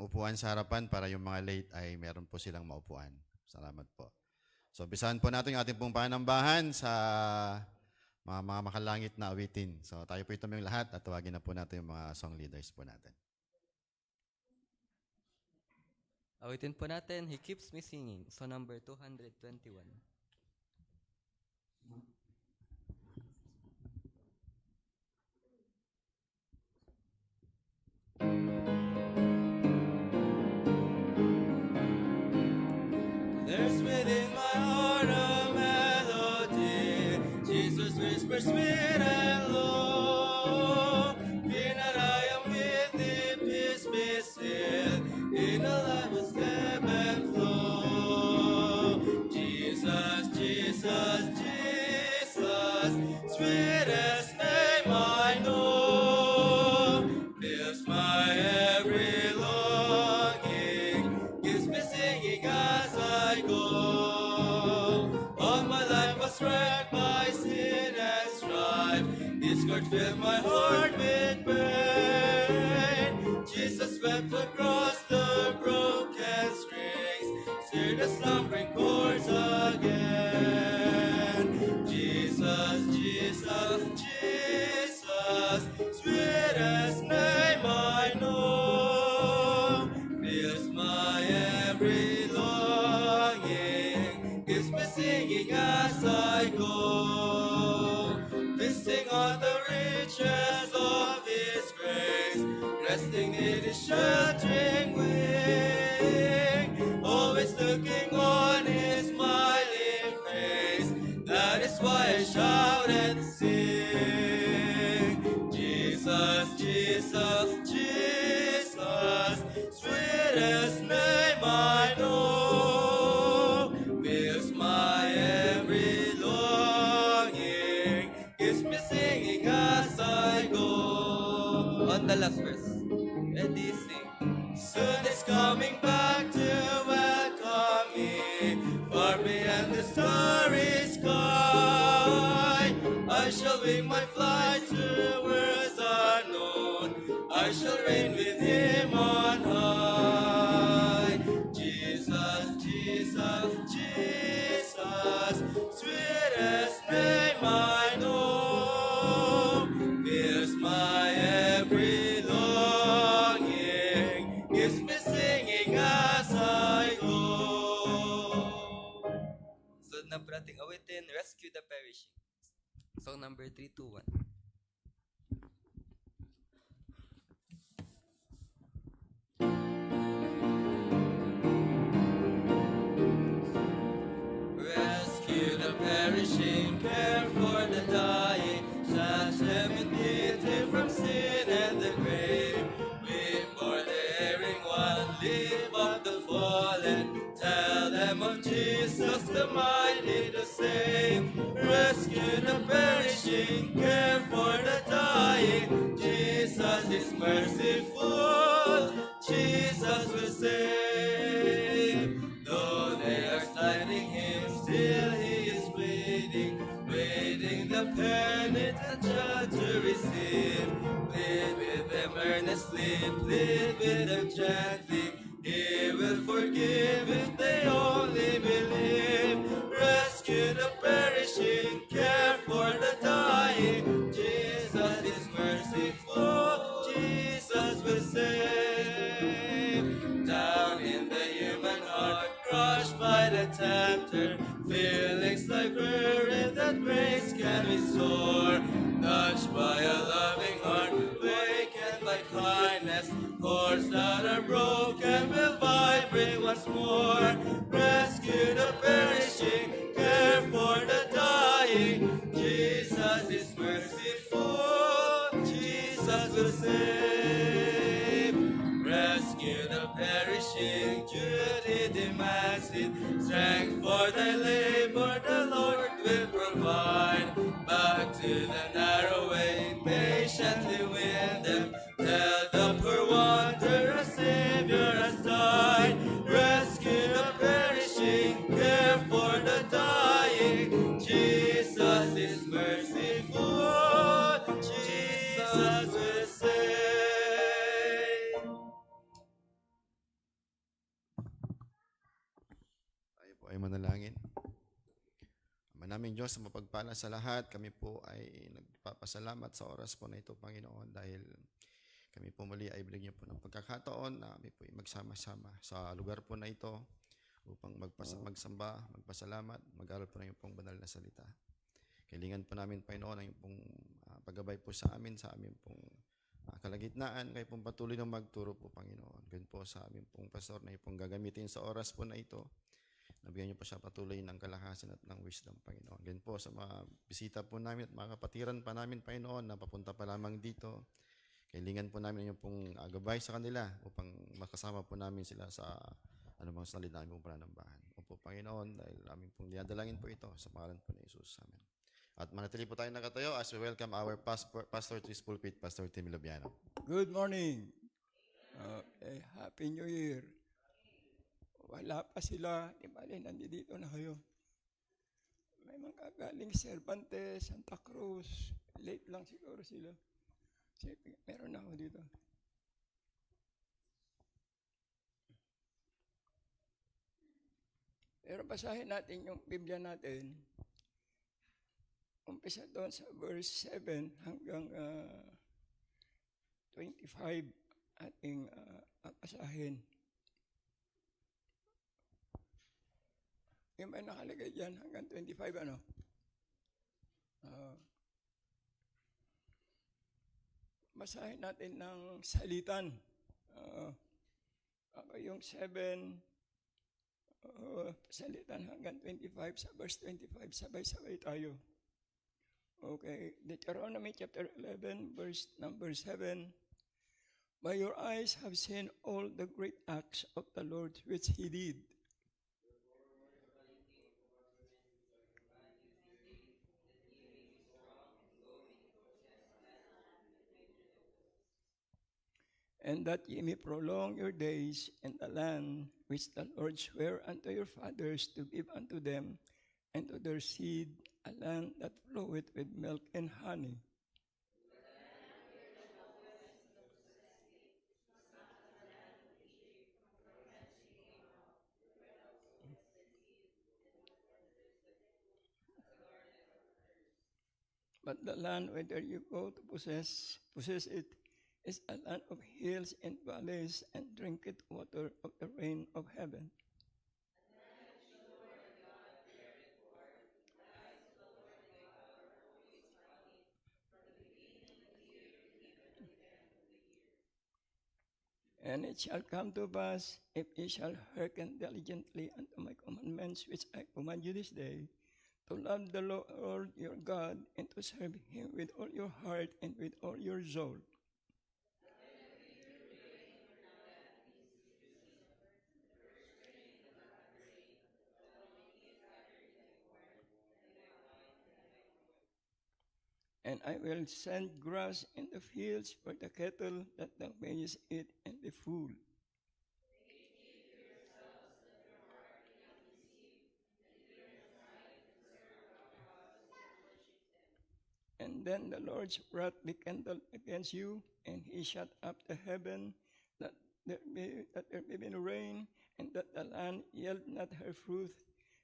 upuan sa harapan para yung mga late ay meron po silang maupuan. Salamat po. So, bisahan po natin yung ating pong panambahan sa mga makalangit na awitin. So, tayo po ito yung lahat at tawagin na po natin yung mga song leaders po natin. Awitin po natin, He Keeps Me Singing, so number 221. There's within my heart a melody. Jesus whispers sweet and low. Fear not, I am with thee, peace be still. In a life of ebb and flow. Jesus, Jesus, Jesus, sweetest name I know. Fills my every longing, gives me singing as I go. All my life was wrecked by sin and strife. Discord filled my heart with pain. Jesus wept across the broken strings, stirred the slumbering chords again. Jesus, Jesus, Jesus, sweetest name I know. Fills my every longing, gives me singing as I go. Feasting on the riches of His grace, resting in His sheltering wing, always looking on His smiling face. That is why I shout and sing. Jesus, Jesus, Jesus, sweetest name I know. Fills my every longing, gives me singing as I go. On the last verse, ready, sing. Soon is coming back to welcome me, far beyond the starry sky. I shall wing my flight to worlds unknown. I shall reign with Him on high. Jesus, Jesus, Jesus, sweetest name I know. Fills my every longing, gives me singing as I go. So na po nating awitin, Rescue the Perishing, so number 321. Rescue the perishing, care for the dying, snatch them in pity from sin and the grave. Weep for the erring one, lift up the fallen, tell them of Jesus the mighty to save. Rescue the perishing, care for the dying, Jesus is merciful, Jesus will save. Though they are sliding Him, still He is waiting, waiting the penitent child to receive. Plead with them earnestly, plead with them gently. He will forgive if they only believe. Rescue the perishing, care for the dying. Jesus is merciful, Jesus will save. Down in the human heart, crushed by the tempter, feelings like burden that grace can restore. Touched by a loving heart, wakened by kindness, chords that are broken will vibrate once more. Rescue the perishing, care for the dying. Jesus is merciful, Jesus will save. Rescue the perishing, duty demands it. Strength for thy labor, the Lord will provide. Back to the narrow way, patiently win them. Tell the poor wanderer, a Savior has died. Rescue the perishing, care for the dying. Jesus is merciful, Jesus will save. naming Diyos sa mapagpala sa lahat. Kami po ay nagpapasalamat sa oras po na ito, Panginoon, dahil kami po muli ay binigyan po ng pagkakataon na kami po ay magsama-sama sa lugar po na ito upang magsamba, magpasalamat, mag-aral po ng iyong pong banal na salita. Kailangan po namin, Panginoon, ang iyong pong paggabay po sa amin pong kalagitnaan. Kayo pong patuloy na magturo po, Panginoon. Ganun po sa amin pong pastor na iyong pong gagamitin sa oras po na ito. Nabigyan niyo po siya patuloy ng kalakasan at ng wisdom, Panginoon. Ganun po sa mga bisita po namin at mga kapatiran pa namin, Panginoon, na papunta pa lamang dito. Kailangan po namin yung pong gabay sa kanila upang makasama po namin sila sa anumang salita namin pong pananambahan. Opo, Panginoon, dahil aming pong dinadalangin po ito sa pangalan po ni Jesus. Amen. At manatili po tayo nakatayo as we welcome our pastor to his pulpit, Pastor Tim Lobiano. Good morning. Happy New Year. Wala pa sila, di bali, nandito na kayo. May mga galing Cervantes, Santa Cruz, late lang siguro sila. Sige, meron na ako dito. Pero basahin natin yung Biblia natin. Umpisa doon sa verse 7 hanggang 25 ating basahin. Yung may nakalagay dyan hanggang 25, ano? Basahin natin ng salitan. Yung 7, salitan hanggang 25, sa verse 25, sabay-sabay tayo. Okay, Deuteronomy chapter 11, verse number 7. By your eyes have seen all the great acts of the Lord which he did. And that ye may prolong your days in the land which the Lord sware unto your fathers to give unto them and to their seed, a land that floweth with milk and honey. But the land whither you go to possess it, is a land of hills and valleys, and drinketh water of the rain of heaven. And it shall come to pass, if ye shall hearken diligently unto my commandments which I command you this day, to love the Lord your God, and to serve him with all your heart and with all your soul. And I will send grass in the fields for the cattle, that thou mayest eat, and the fool. And then the Lord's wrath be kindled against you, and he shut up the heaven, that there be no rain, and that the land yield not her fruit,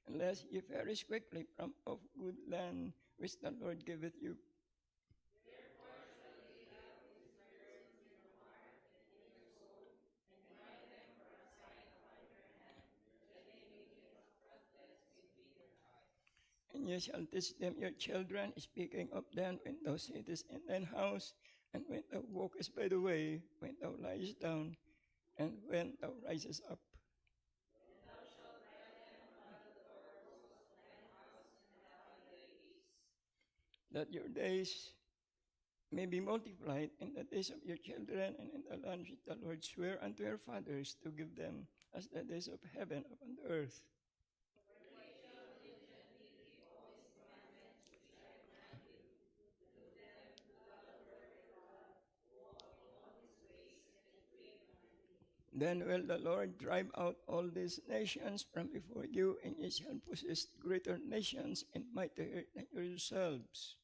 unless ye perish quickly from off good land which the Lord giveth you. And ye shall teach them your children, speaking of them when thou sittest in thine house, and when thou walkest by the way, when thou liest down, and when thou risest up. That your days may be multiplied in the days of your children, and in the land which the Lord sware unto your fathers to give them, as the days of heaven upon the earth. Then will the Lord drive out all these nations from before you, and ye shall possess greater nations and mightier than yourselves.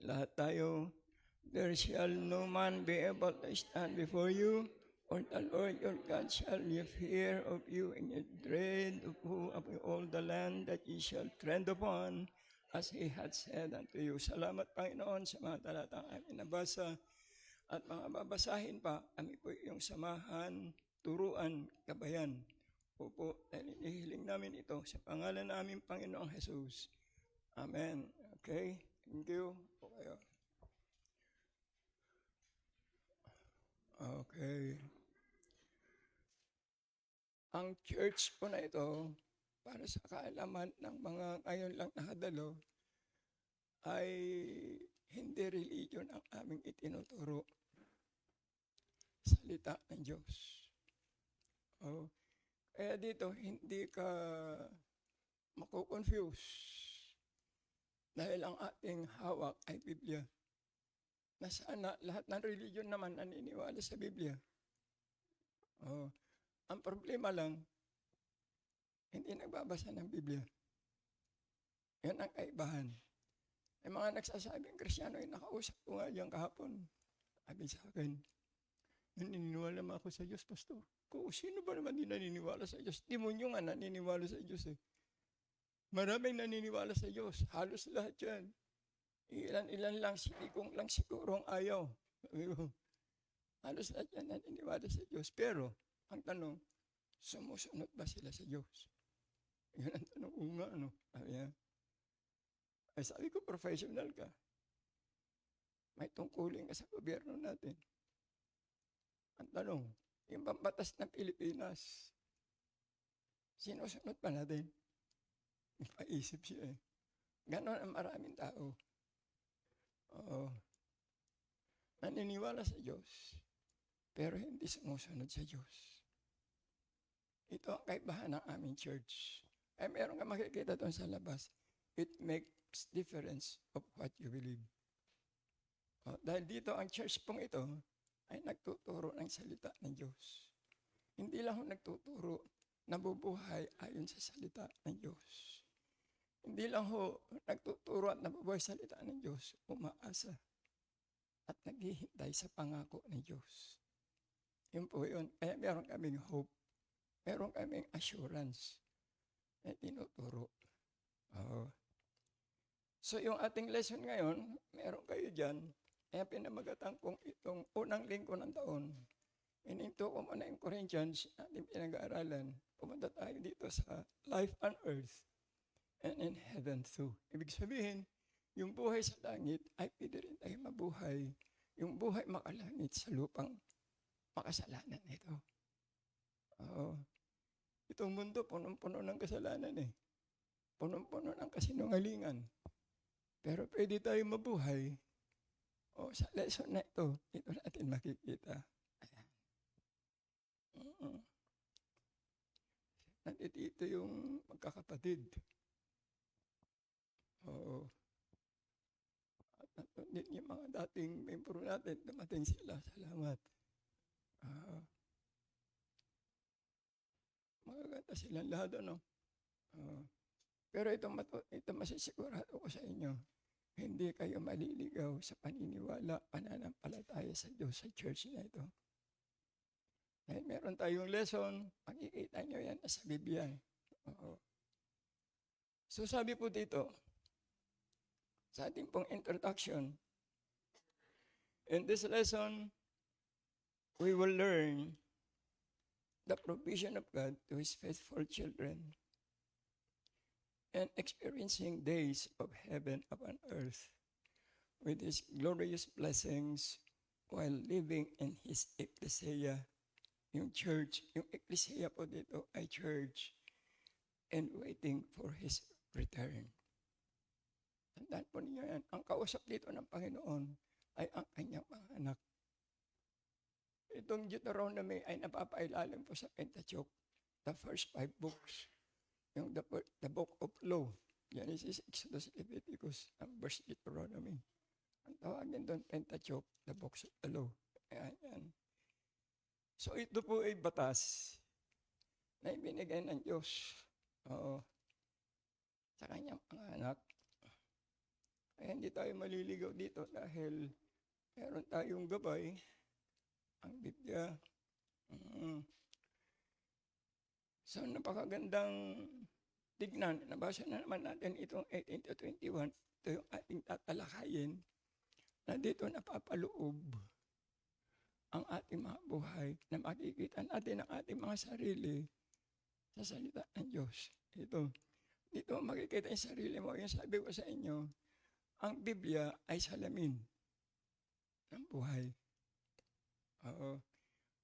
lahat tayo, there shall no man be able to stand before you, for the Lord your God shall you fear of you, and you dread of all the land that ye shall tread upon, as he had said unto you. Salamat, Panginoon, sa mga talatang amin nabasa, at mga babasahin pa, kami po yung samahan, turuan, kabayan. Opo, dahil inihiling namin ito sa pangalan namin, Panginoong Jesus. Amen. Okay? Thank you. Po kayo. Okay. Ang church po na ito, para sa kaalaman ng mga ngayon lang nakadalo, ay hindi religion ang aming itinuturo. Salita ng Diyos. Oh. Kaya dito, hindi ka mako-confuse dahil ang ating hawak ay Biblia. Na sana lahat ng religion naman naniniwala sa Biblia. Oh. Ang problema lang, hindi nagbabasa ng Biblia. Yan ang kaibahan. May mga nagsasabing Kristiyano ay nakausap ko nga diyan kahapon. Sabi sa akin, naniniwala naman ako sa Diyos, Pastor. Kung sino ba naman di naniniwala sa Diyos? Demonyo nga naniniwala sa Diyos eh. Maraming naniniwala sa Diyos. Halos lahat yan. Ilan lang, sinikong lang siguro ang ayaw. Halos lahat yan naniniwala sa Diyos. Pero, ang tanong, sumusunod ba sila sa Diyos? Yan ang tanong, nga, ano? Ay, sabi ko, professional ka. May tungkulin ka sa gobyerno natin. Ang tanong, yung pambatas ng Pilipinas, sinusunod pa natin? Ipaisip siya eh. Ganon ang maraming tao. Oo. Naniniwala sa Diyos, pero hindi sumusunod sa Diyos. Ito ang kaibahan ng aming church. Ay meron ka makikita doon sa labas. It makes difference of what you believe. Dahil dito ang church pong ito ay nagtuturo ng salita ng Diyos. Hindi lang ho nagtuturo, nabubuhay ayon sa salita ng Diyos. Hindi lang ho nagtuturo at nabubuhay sa salita ng Diyos, umaasa at naghihintay sa pangako ng Diyos. Yun po yun. Kaya meron kaming hope. Meron kaming assurance na tinuturo. So yung ating lesson ngayon, meron kayo dyan, kaya pinamagatan kong itong unang linggo ng taon. Ininto ko muna yung Corinthians, ating pinag-aaralan. Pumunta tayo dito sa life on earth and in heaven too. Ibig sabihin, yung buhay sa langit ay pwede rin tayo mabuhay. Yung buhay makalangit sa lupang makasalanan ito. Itong mundo, punong-puno ng kasalanan eh. Punong-puno ng kasinungalingan. Pero pwede tayo mabuhay. Sa lesson na ito natin makikita. Nandito yung magkakapatid. At nandun yung mga dating membro natin, dumating sila. Salamat. Magaganda silang lahat, ano? Pero ito masisigurado ko sa inyo, hindi kayo maliligaw sa paniniwala, pananampalataya sa Diyos sa church na ito. Dahil meron tayong lesson, makikita nyo yan sa Biblia. So sabi po dito, sa ating pong introduction, in this lesson, we will learn the provision of God to His faithful children and experiencing days of heaven upon earth with His glorious blessings while living in His ecclesia. Yung church, yung ecclesia po dito ay church and waiting for His return. Tandaan po niyo yan. Ang kausap dito ng Panginoon ay ang kanyang mga anak. Itong Deuteronomy ay napapailalim po sa Pentateuch, the first 5 books. Yung the book of law, Genesis, Exodus, Leviticus, ang verse Deuteronomy. Ang tawagin doon, Pentateuch, the books of the law. Ayan. So ito po ay batas na ibinigay ng Diyos sa kanyang mga anak. Kaya hindi tayo maliligaw dito dahil meron tayong gabay, ang Biblia. Mm. So, napakagandang tignan. Nabasa na naman natin itong 18 to 21. Ito yung ating tatalakayin na dito napapaloob ang ating mga buhay na makikita natin ang ating mga sarili sa salita ng Diyos. Dito makikita yung sarili mo. Yung sabi ko sa inyo, ang Biblia ay salamin ng buhay. Oo.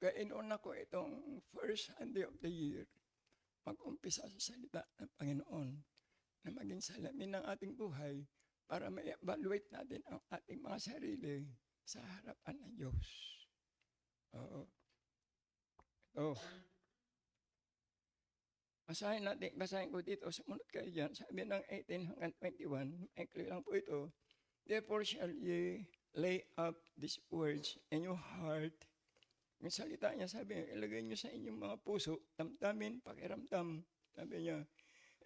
Kaya inuna ko itong first Sunday of the year, mag-umpisa sa salita ng Panginoon na maging salamin ng ating buhay para ma-evaluate natin ang ating mga sarili sa harapan ng Diyos. Oo. Ito. Basahin ko dito, sumunod kayo dyan. Sabi ng 18 hanggang 21, maikli lang po ito. Therefore shall ye lay up these words in your heart. Yung salita niya, sabi niya, ilagay niyo sa inyong mga puso, damdamin, pakiramdam, sabi niya,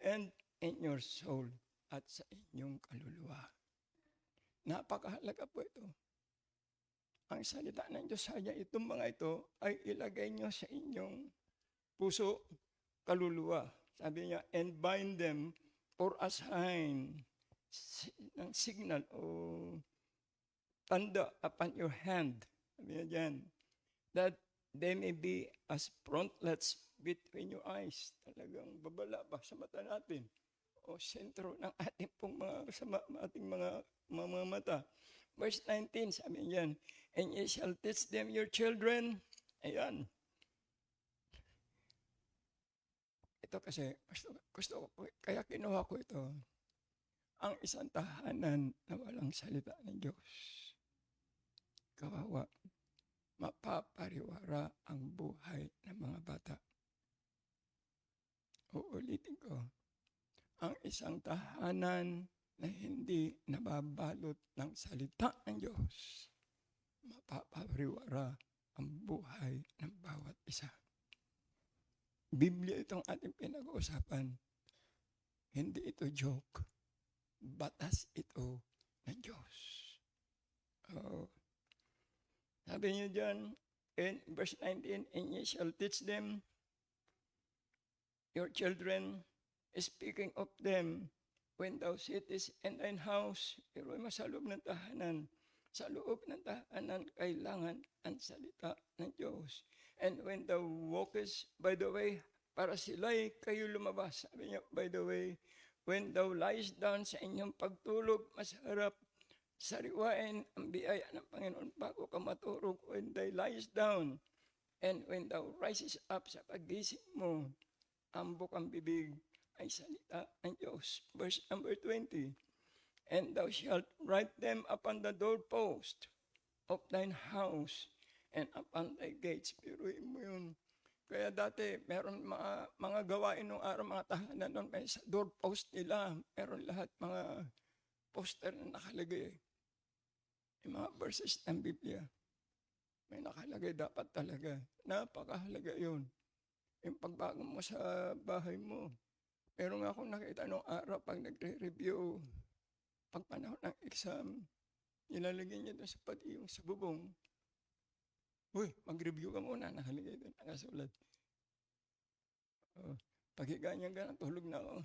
and in your soul, at sa inyong kaluluwa. Napakahalaga po ito. Ang salita ng Diyos sa niya, itong mga ito ay ilagay niyo sa inyong puso, kaluluwa. Sabi niya, and bind them for a sign, ng signal o tanda upon your hand. Sabi niya dyan, that they may be as frontlets between your eyes. Talagang babala ba sa mata natin? O sentro ng ating pong ating mga mata. Verse 19, sabi niyan, and ye shall teach them your children. Ayan. Ito kasi, gusto ko, kaya kinuha ko ito. Ang isang tahanan na walang salita ng Diyos. Kawawa. Mapapariwara ang buhay ng mga bata. Uulitin ko. Ang isang tahanan na hindi nababalot ng salita ng Diyos, mapapariwara ang buhay ng bawat isa. Biblia itong ating pinag-uusapan. Hindi ito joke. Batas ito ng Diyos. Oh. Sabi niyo dyan, in verse 19, and ye shall teach them, your children, speaking of them, when thou sittest in thine house, pero mo sa loob ng tahanan. Sa loob ng tahanan, kailangan ang salita ng Diyos. And when thou walkest by the way, para sila'y kayo lumabas. Sabi niya, by the way, when thou liest down sa inyong pagtulog, masarap sariwain ang biyaya ng Panginoon bago ka matulog when thou liest down. And when thou rises up sa pagising mo, ang bukang bibig ay salita ng Diyos. Verse number 20, and thou shalt write them upon the doorpost of thine house and upon thy gates. Piruin mo yun. Kaya dati, meron mga gawain nung araw, mga tahanan nun, may sa doorpost nila, meron lahat mga poster na nakalagay. Yung mga verses ng Biblia, may nakalagay dapat talaga. Napakahalaga yun. Yung pagbago mo sa bahay mo. Meron nga akong nakita nung araw pag nagre-review, pag panahon ng exam, nilalagay niya doon sa pati yung sa bubong. Uy, mag-review ka muna, nakalagay doon, nakasulat. Paghiga niya ganang, tulog na ako.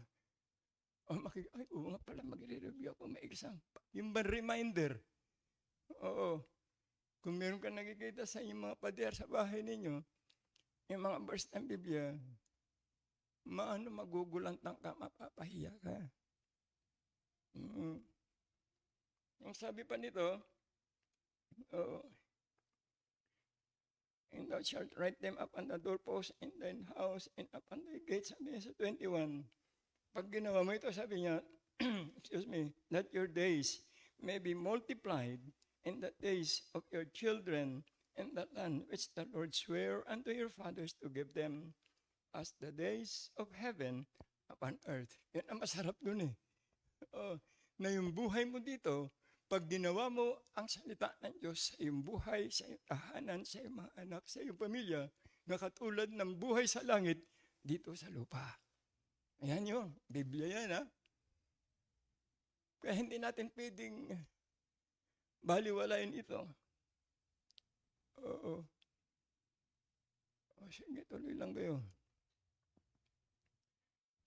Ay, oo nga pala, magre-review ako, may exam. Yung ba reminder? Oo. Kung meron ka nakikita sa inyong mga pader sa bahay ninyo, yung mga verse ng Biblia, magugulantang ka, mapapahiya ka. Yung sabi pa nito, and thou shalt write them upon the doorpost in thine house and upon thy gates, sabi niya sa 21. Pag ginawa mo ito, sabi niya, excuse me, that your days may be multiplied in the days of your children in that land which the Lord sware unto your fathers to give them as the days of heaven upon earth. Yan ang masarap dun eh. Na yung buhay mo dito, pag ginawa mo ang salita ng Diyos sa iyong buhay, sa iyong tahanan, sa iyong mga anak, sa iyong pamilya, na katulad ng buhay sa langit, dito sa lupa. Ayan yun. Biblia yan ha. Kaya hindi natin pwedeng baliwalain ito. Oo. O sige, tuloy lang kayo.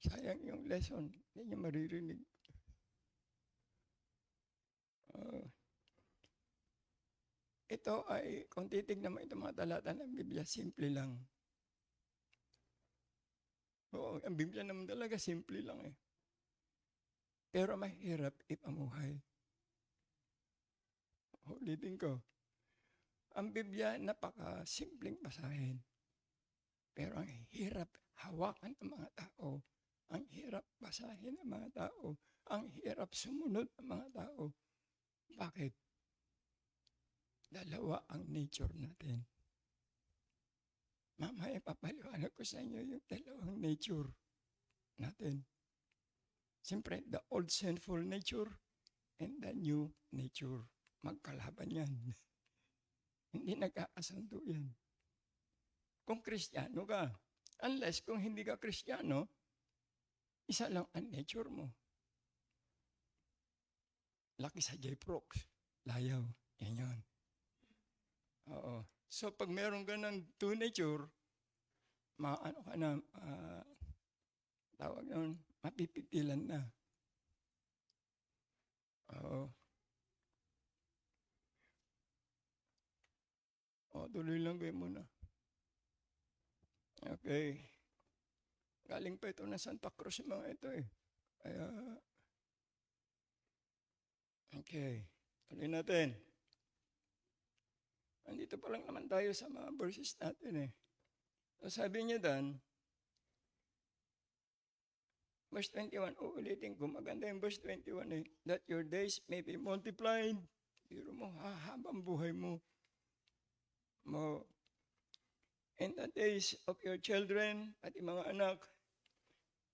Sayang yung lesson. Hindi niyo maririnig. Ito ay, kung titignan mo itong mga talata ng Biblia, simple lang. Oo, ang Biblia naman talaga simple lang eh. Pero mahirap ipamuhay. Ulitin ko. Ang Biblia, napaka-simpleng basahin. Pero ang hirap hawakan ng mga tao. Ang hirap basahin ng mga tao. Ang hirap sumunod ng mga tao. Bakit? Dalawa ang nature natin. Mamaya papaliwanag ko sa inyo yung dalawang nature natin. Siyempre, the old sinful nature and the new nature. Magkalaban yan. Hindi nagkakasundo yan. Kung Kristiyano ka, unless kung hindi ka Kristiyano, isa lang ang nature mo. Laki sa J-Prox, layaw, yan yun. Oo. So, pag meron ka ng two nature, maano ka na, tawag nun, mapipipilan na. Oo. O, tuloy lang kayo muna. Okay. Galing pa ito na Santa Cruz yung mga ito eh. Kaya, okay. Tuloy natin. Andito pa lang naman tayo sa mga verses natin eh. So sabi niya dan, verse 21, uulitin ko, maganda yung verse 21 eh, that your days may be multiplied. Biro mo, habang buhay mo. In the days of your children, at yung mga anak,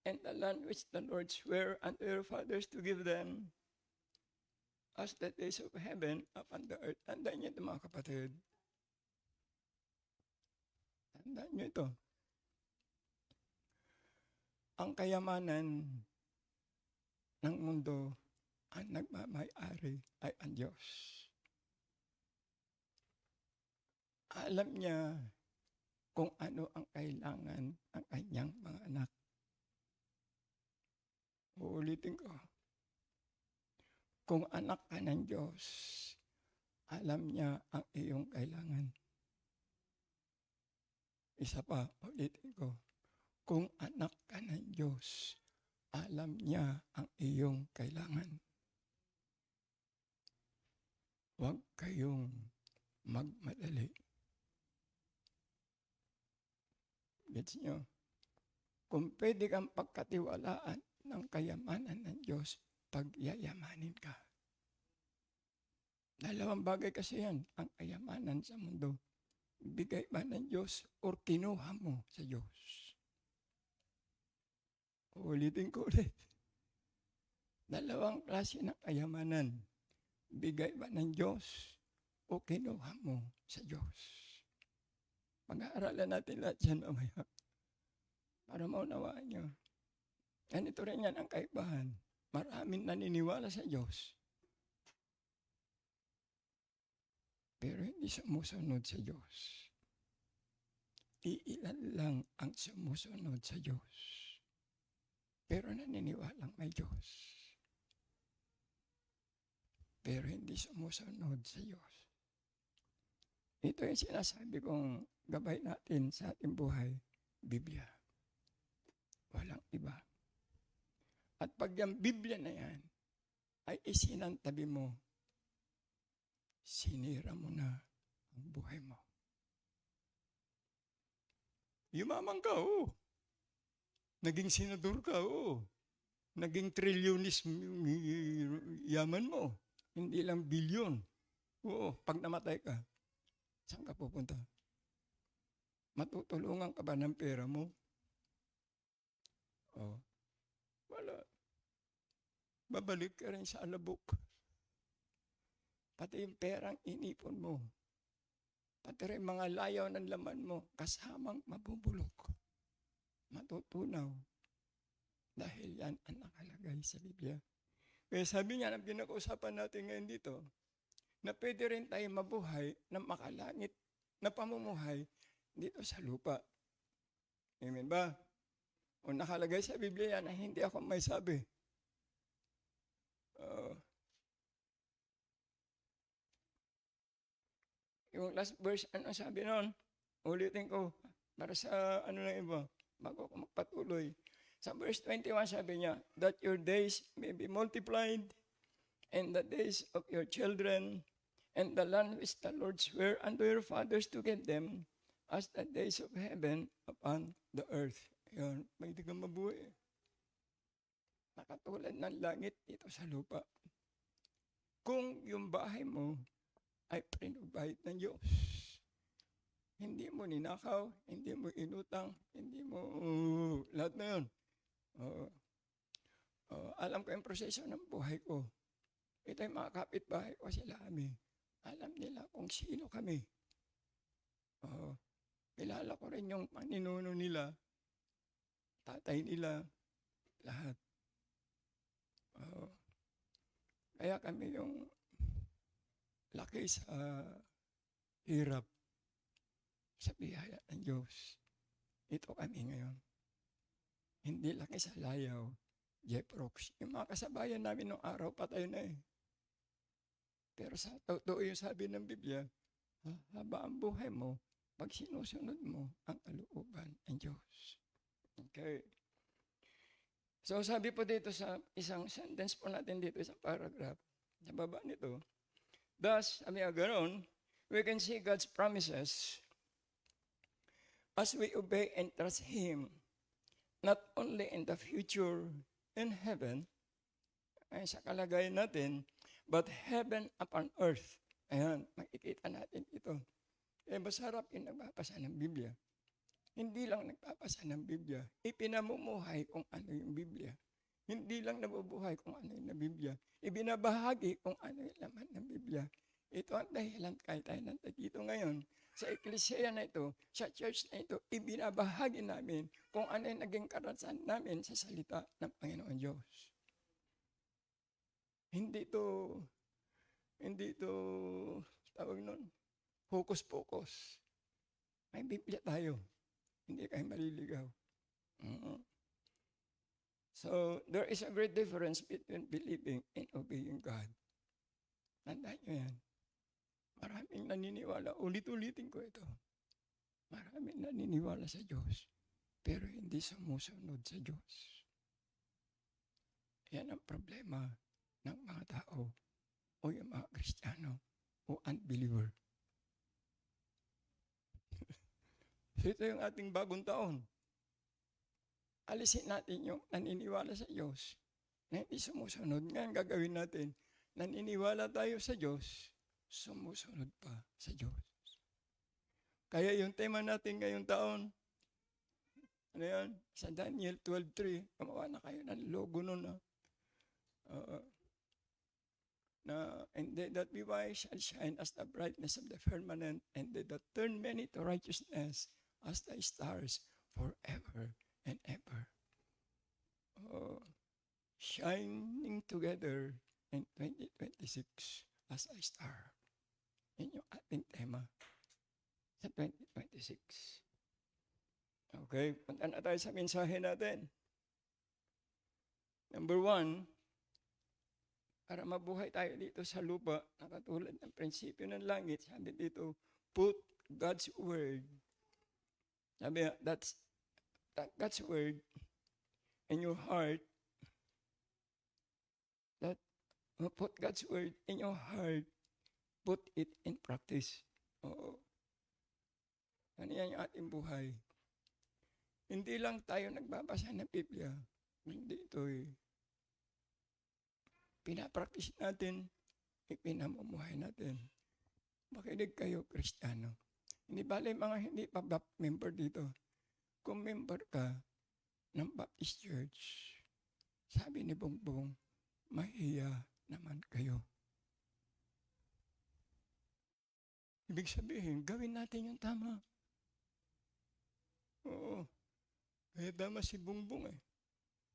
and the land which the Lord sware unto your fathers to give them, as the days of heaven upon the earth. Tandaan niyo ito mga kapatid. Tandaan niyo ito. Ang kayamanan ng mundo, ang nagmamay-ari ay ang Diyos. Alam niya kung ano ang kailangan ng kanyang mga anak. Uulitin ko. Kung anak ka ng Diyos, alam niya ang iyong kailangan. Isa pa, ulitin ko. Kung anak ka ng Diyos, alam niya ang iyong kailangan. Huwag kayong magmadali. Gets nyo? Kung pwede kang pagkatiwalaan ng kayamanan ng Diyos, pagyayamanin ka. Dalawang bagay kasi yan, ang kayamanan sa mundo. Bigay ba ng Diyos or kinuha mo sa Diyos? Ulitin ko ulit. Dalawang klase ng kayamanan. Bigay ba ng Diyos o kinuha mo sa Diyos? Pag-aaralan natin lahat yan mamaya para maunawaan nyo. Ganito rin yan ang kaibahan. Maraming naniniwala sa Diyos. Pero hindi sumusunod sa Diyos. Iilan lang ang sumusunod sa Diyos. Pero naniniwalang may Diyos. Pero hindi sumusunod sa Diyos. Ito yung sinasabi kong gabay natin sa ating buhay, Biblia. Walang iba. At pag yung Biblia na yan, ay isinantabi mo, sinira mo na ang buhay mo. Yumaman ka, oh. Naging senador ka, oh. Naging trilyonis yaman mo. Hindi lang bilyon. Oo, pag namatay ka, saan ka pupunta? Matutulungan ka ba ng pera mo? Oh. Wala. Babalik ka rin sa alabok. Pati yung perang inipon mo. Pati rin mga layaw ng laman mo, kasamang mabubulok. Matutunaw. Dahil yan ang nakalagay sa Biblia. Kaya sabi niya, ang pinag-usapan natin ngayon dito, na pwede rin tayo mabuhay na makalangit na pamumuhay dito sa lupa. Amen ba? O nakalagay sa Biblia na hindi ako may sabi. Yung last verse, ano sabi nun? Ulitin ko para sa ano na iba, bago ako magpatuloy. Sa verse 21 sabi niya, that your days may be multiplied and the days of your children and the land which the Lord sware unto your fathers to give them as the days of heaven upon the earth. Yan, may kang mabuhay. Nakatulad ng langit dito sa lupa. Kung yung bahay mo ay pinagbayad ng Diyos, hindi mo ninakaw, hindi mo inutang, hindi mo lahat na yun. Alam ko yung proseso ng buhay ko. Ito yung mga kapitbahay ko sila kami. Alam nila kung sino kami. Kilala ko rin yung maninuno nila, tatay nila, lahat. Kaya kami yung laki sa hirap sa biyaya ng Diyos. Ito kami ngayon. Hindi laki sa layaw, Jeff Rocks. Yung mga kasabayan namin nung araw, patay na eh. Pero sa totoo yung sabi ng Biblia, haba ang buhay mo, pag sinusunod mo ang kalooban ng Diyos. Okay. So sabi po dito sa isang sentence po natin dito, isang paragraph, sa baba nito, thus, sabi nga ganoon, we can see God's promises as we obey and trust Him, not only in the future in heaven, ay sa kalagayan natin, but heaven upon earth. Ayan, makikita natin ito. Eh, masarap yung nagbabasa ng Biblia. Hindi lang nagbabasa ng Biblia, ipinamumuhay kung ano yung Biblia. Hindi lang nabubuhay kung ano yung Biblia, ibinabahagi kung ano yung laman ng Biblia. Ito ang dahilan kahit tayo nandito ngayon. Sa eklesia na ito, sa church na ito, ibinabahagi namin kung ano yung naging karanasan namin sa salita ng Panginoon Diyos. Hindi ito, tawag nun, hokus-pokus. May Biblia tayo. Hindi kayo maliligaw. So, there is a great difference between believing and obeying God. Tandaan nyo yan. Maraming naniniwala, ulit-ulitin ko ito. Maraming naniniwala sa Diyos, pero hindi sumusunod sa Diyos. Yan ang problema ng mga tao o yung mga Kristiyano o unbeliever. So ito yung ating bagong taon. Alisin natin yung naniniwala sa Diyos na hindi sumusunod. Ngayon gagawin natin, naniniwala tayo sa Diyos, sumusunod pa sa Diyos. Kaya yung tema natin ngayong taon, ano yan? Sa Daniel 12:3, gumawa na kayo ng logo nun. And they that be wise shall shine as the brightness of the firmament, and they that turn many to righteousness as the stars forever and ever. Shining together in 2026 as a star. Yan yung ating tema sa 2026. Okay, punta na tayo sa mensahe natin. Number 1, para mabuhay tayo dito sa lupa, nakatulad ng prinsipyo ng langit, sabi dito, put God's word. Sabi that's God's word in your heart. Put God's word in your heart. Put it in practice. Oo. Ano yan yung ating buhay? Hindi lang tayo nagbabasa ng Biblia. Hindi ito eh. Pinapractice natin, ipinamumuhay natin. Makinig kayo, Kristiyano. Hindi bale mga hindi pa member dito. Kung member ka ng Baptist Church, sabi ni Bongbong, mahiya naman kayo. Ibig sabihin, gawin natin yung tama. Oo. Kaya tama si Bongbong eh.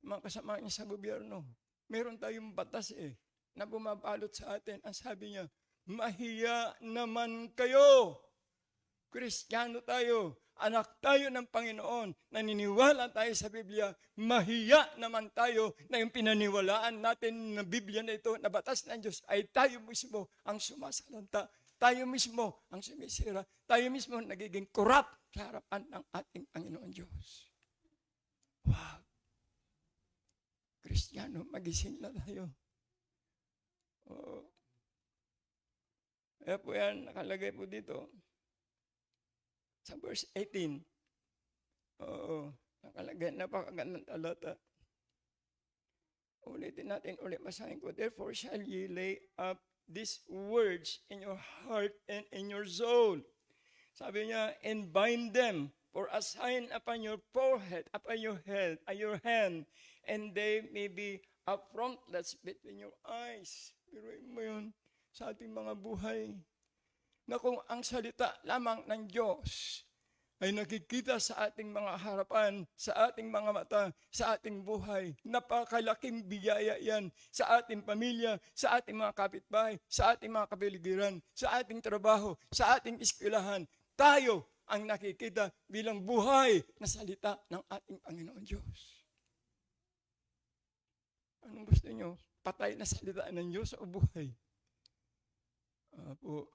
Mga kasama niya sa gobyerno, meron tayong batas na bumabalot sa atin. Ang sabi niya, mahiya naman kayo. Kristiyano tayo, anak tayo ng Panginoon, naniniwala tayo sa Biblia, mahiya naman tayo na yung pinaniwalaan natin ng Biblia na ito, na batas ng Diyos, ay tayo mismo ang sumasalanta, tayo mismo ang sumisira, tayo mismo nagiging corrupt sa harapan ng ating Panginoon Diyos. Wow! Kristiyano, magising na tayo. Oo. Kaya po yan, nakalagay po dito, sa verse 18. Oo, nakalagay, napakagandang talata. Ulitin natin, basahin ko. Therefore shall ye lay up these words in your heart and in your soul. Sabi niya, and bind them for a sign upon your forehead, upon your head, your hand, and they may be a frontlets between your eyes. Piruin mo yun sa ating mga buhay. Na kung ang salita lamang ng Diyos ay nakikita sa ating mga harapan, sa ating mga mata, sa ating buhay, napakalaking biyaya yan sa ating pamilya, sa ating mga kapitbahay, sa ating mga kapaligiran, sa ating trabaho, sa ating eskwelahan. Tayo ang nakikita bilang buhay na salita ng ating Panginoon Diyos. Anong gusto nyo? Patay na salita ng Diyos o buhay? Po,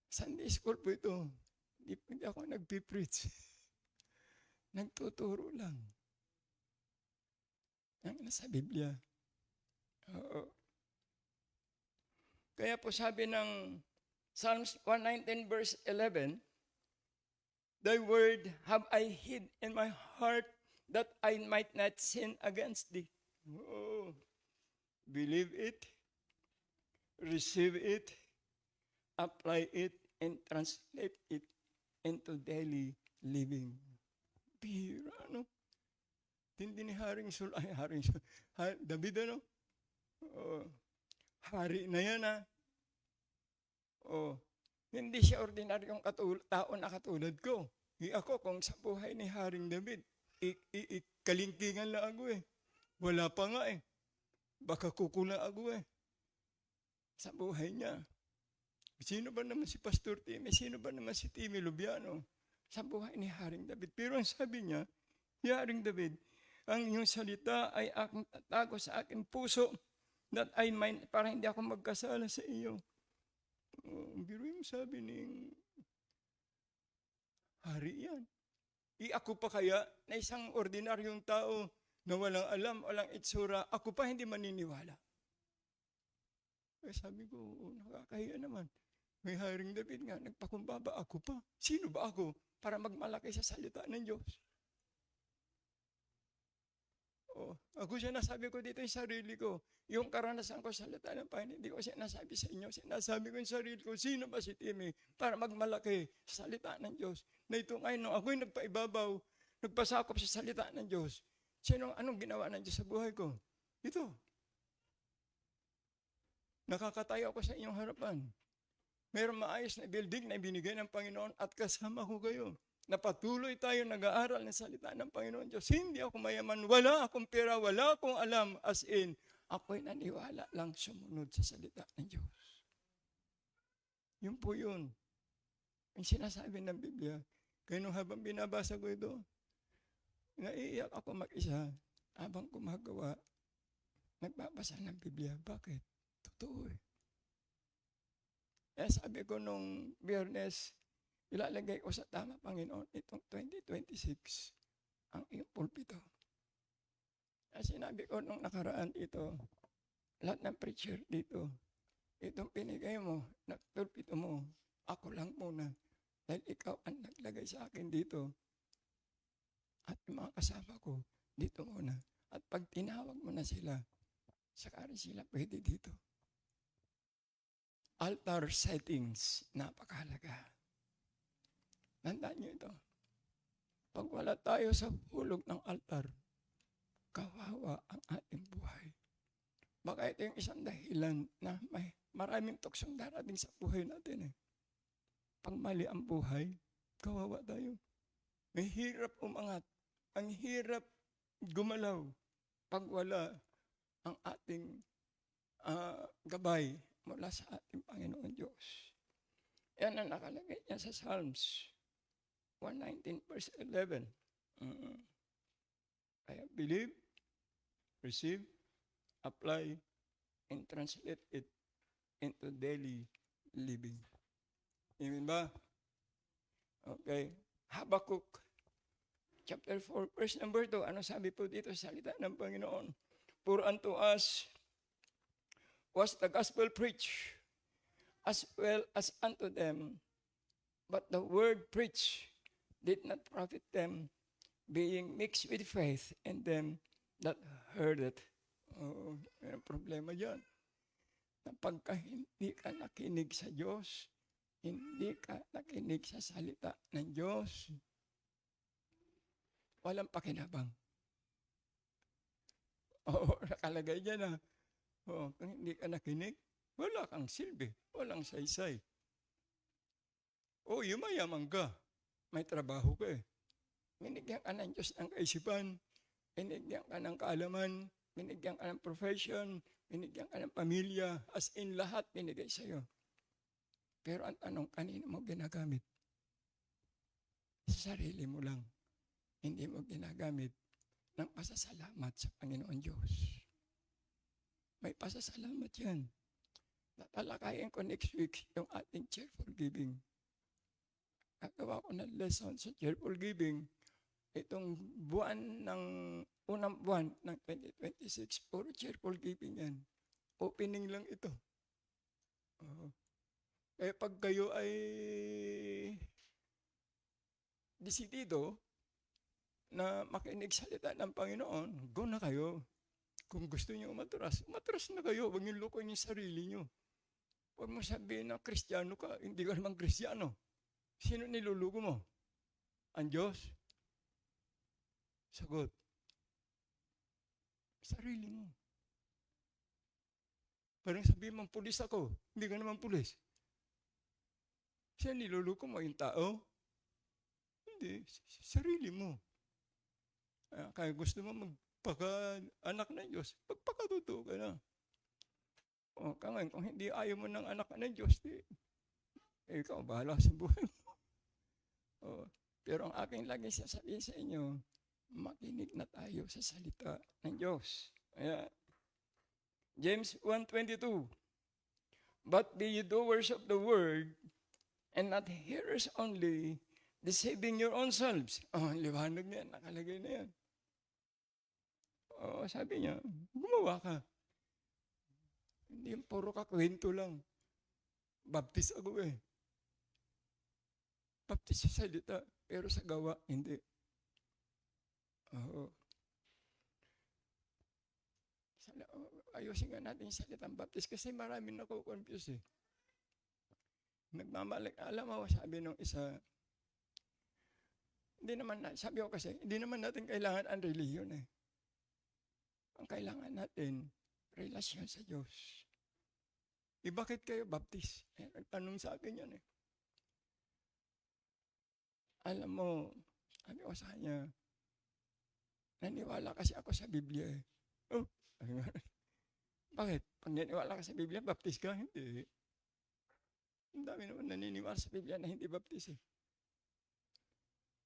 Sunday school po ito. Hindi ako nagpipreach. Nagtuturo lang. Ang nasa Biblia. Oo. Kaya po sabi ng Psalms 119 verse 11, Thy word have I hid in my heart that I might not sin against thee. Oo. Believe it, receive it, apply it, and translate it into daily living. Bihira, ano? Hindi ni David, ano? Hari na yan, ha? Hindi siya ordinaryong tao na katulad ko. Ako, kung sa buhay ni Haring David, kalingkingan lang ako Wala pa nga Baka kukulang ako sa buhay niya. Sino ba naman si Pastor Timmy? Sino ba naman si Timmy Lubiano? Sa buhay ni Haring David. Pero ang sabi niya, Haring David, ang iyong salita ay aking tatago sa aking puso that I might, para hindi ako magkasala sa iyo. Biro yung sabi ni hari yan. Ako pa kaya na isang ordinaryong tao na walang alam, walang itsura, ako pa hindi maniniwala. Sabi ko, nakakahiya naman. May Haring David nga, nagpakumbaba, ako pa. Sino ba ako para magmalaki sa salita ng Diyos? Ako siya nasabi ko dito yung sarili ko. Yung karanasan ko sa salita ng Panginoon, hindi ko sinasabi sa inyo. Sinasabi ko yung sarili ko, sino ba si Timmy para magmalaki sa salita ng Diyos? Na ito ngayon, nung ako'y nagpaibabaw, nagpasakop sa salita ng Diyos, anong ginawa ng Diyos sa buhay ko? Ito. Nakakatayo ako sa inyong harapan. Mayroong maayos na building na ibinigay ng Panginoon at kasama ko kayo. Napatuloy tayo nag-aaral ng salita ng Panginoon Diyos. Hindi ako mayaman, wala akong pera, wala akong alam. As in, ako'y naniwala lang sumunod sa salita ng Diyos. Yun po yun. Ang sinasabi ng Biblia. Kaya nung habang binabasa ko ito, naiiyak ako mag-isa habang gumagawa, nagbabasa ng Biblia. Bakit? Totoo sabi ko nung Biyernes, ilalagay ko sa tama, Panginoon, itong 2026, ang iyong pulpito. Sinabi ko nung nakaraan ito, lahat ng preacher dito, itong pinigay mo, na pulpito mo, ako lang muna, dahil ikaw ang naglagay sa akin dito. At yung mga kasama ko, dito muna. At pag tinawag mo na sila, saka rin sila pwede dito. Altar settings, napakahalaga. Tandaan nyo ito. Pag wala tayo sa hulog ng altar, kawawa ang ating buhay. Baka ito yung isang dahilan na may maraming tuksong darating sa buhay natin Pag mali ang buhay, kawawa tayo. May hirap umangat. Ang hirap gumalaw. Pag wala ang ating gabay mula sa ating Panginoon Diyos. Yan ang nakalagay niya sa Psalms 119 verse 11. Kaya believe, receive, apply, and translate it into daily living. Amen ba? Okay. Habakkuk chapter 4 verse number 2. Ano sabi po dito sa salita ng Panginoon? For unto us was the gospel preached, as well as unto them, but the word preached did not profit them, being mixed with faith in them that heard it. Oh, may problema dyan. Na pagka hindi ka nakinig sa Diyos, hindi ka nakinig sa salita ng Diyos, walang pakinabang. Oo, nakalagay dyan na. Oo, kung hindi ka nakinig, wala kang silbi, walang saysay. Oo, yumayaman ka. May trabaho ka eh. Binigyan ka ng Diyos ng kaisipan, binigyan ka ng kaalaman, binigyan ka ng profession, binigyan ka ng pamilya, as in lahat binigay sa'yo. Pero ang tanong, kanino mo ginagamit? Sa sarili mo lang. Hindi mo ginagamit ng pasasalamat sa Panginoon Diyos. May pasasalamat yan. Tatalakayin ko next week yung ating cheerful giving. Gagawa ko ng lesson sa cheerful giving. Itong unang buwan ng 2026, puro cheerful giving yan. Opening lang ito. Kaya pag kayo ay desidido na makinig salita ng Panginoon, go na kayo. Kung gusto niyo umatras na kayo. Huwag niyo lukoy yung sarili niyo. Huwag mo sabihin na Kristiyano ka, hindi ka naman Kristiyano. Sino nilulugo mo? Ang Diyos? Sagot. Sarili mo. Parang sabihin mong pulis ako, hindi ka naman pulis. Sino nilulugo mo? Yung tao? Hindi. Sarili mo. Kaya gusto mo magpaka-anak ng Diyos, pagpakatuto ka na. O, ngayon, kung hindi ayaw mo ng anak ng Diyos, ikaw, bahala sa buhay mo. O, pero ang aking lagi sasabihin sa inyo, makinig na tayo sa salita ng Diyos. Ayan. James 1:22. But be ye doers of the word, and not hearers only, deceiving your own selves. Liwanag niya, nakalagay na yan. Sabi niya, gumawa ka. Hindi yung puro kakwento lang. Baptist ako eh. Baptist sa salita, pero sa gawa, hindi. Ayusin nga natin yung salitang Baptist kasi maraming nako-confuse eh. Alam mo, sabi nung isa, sabi ko kasi, hindi naman natin kailangan ang relihiyon eh. Ang kailangan natin, relasyon sa Diyos. Bakit kayo Baptist? Nagtanong sa akin yan eh. Alam mo, sabi ko sa kanya, naniwala kasi ako sa Biblia eh. Bakit? Pag naniwala ka sa Biblia, Baptist ka? Hindi. Ang dami naman naniniwala sa Biblia na hindi Baptist eh.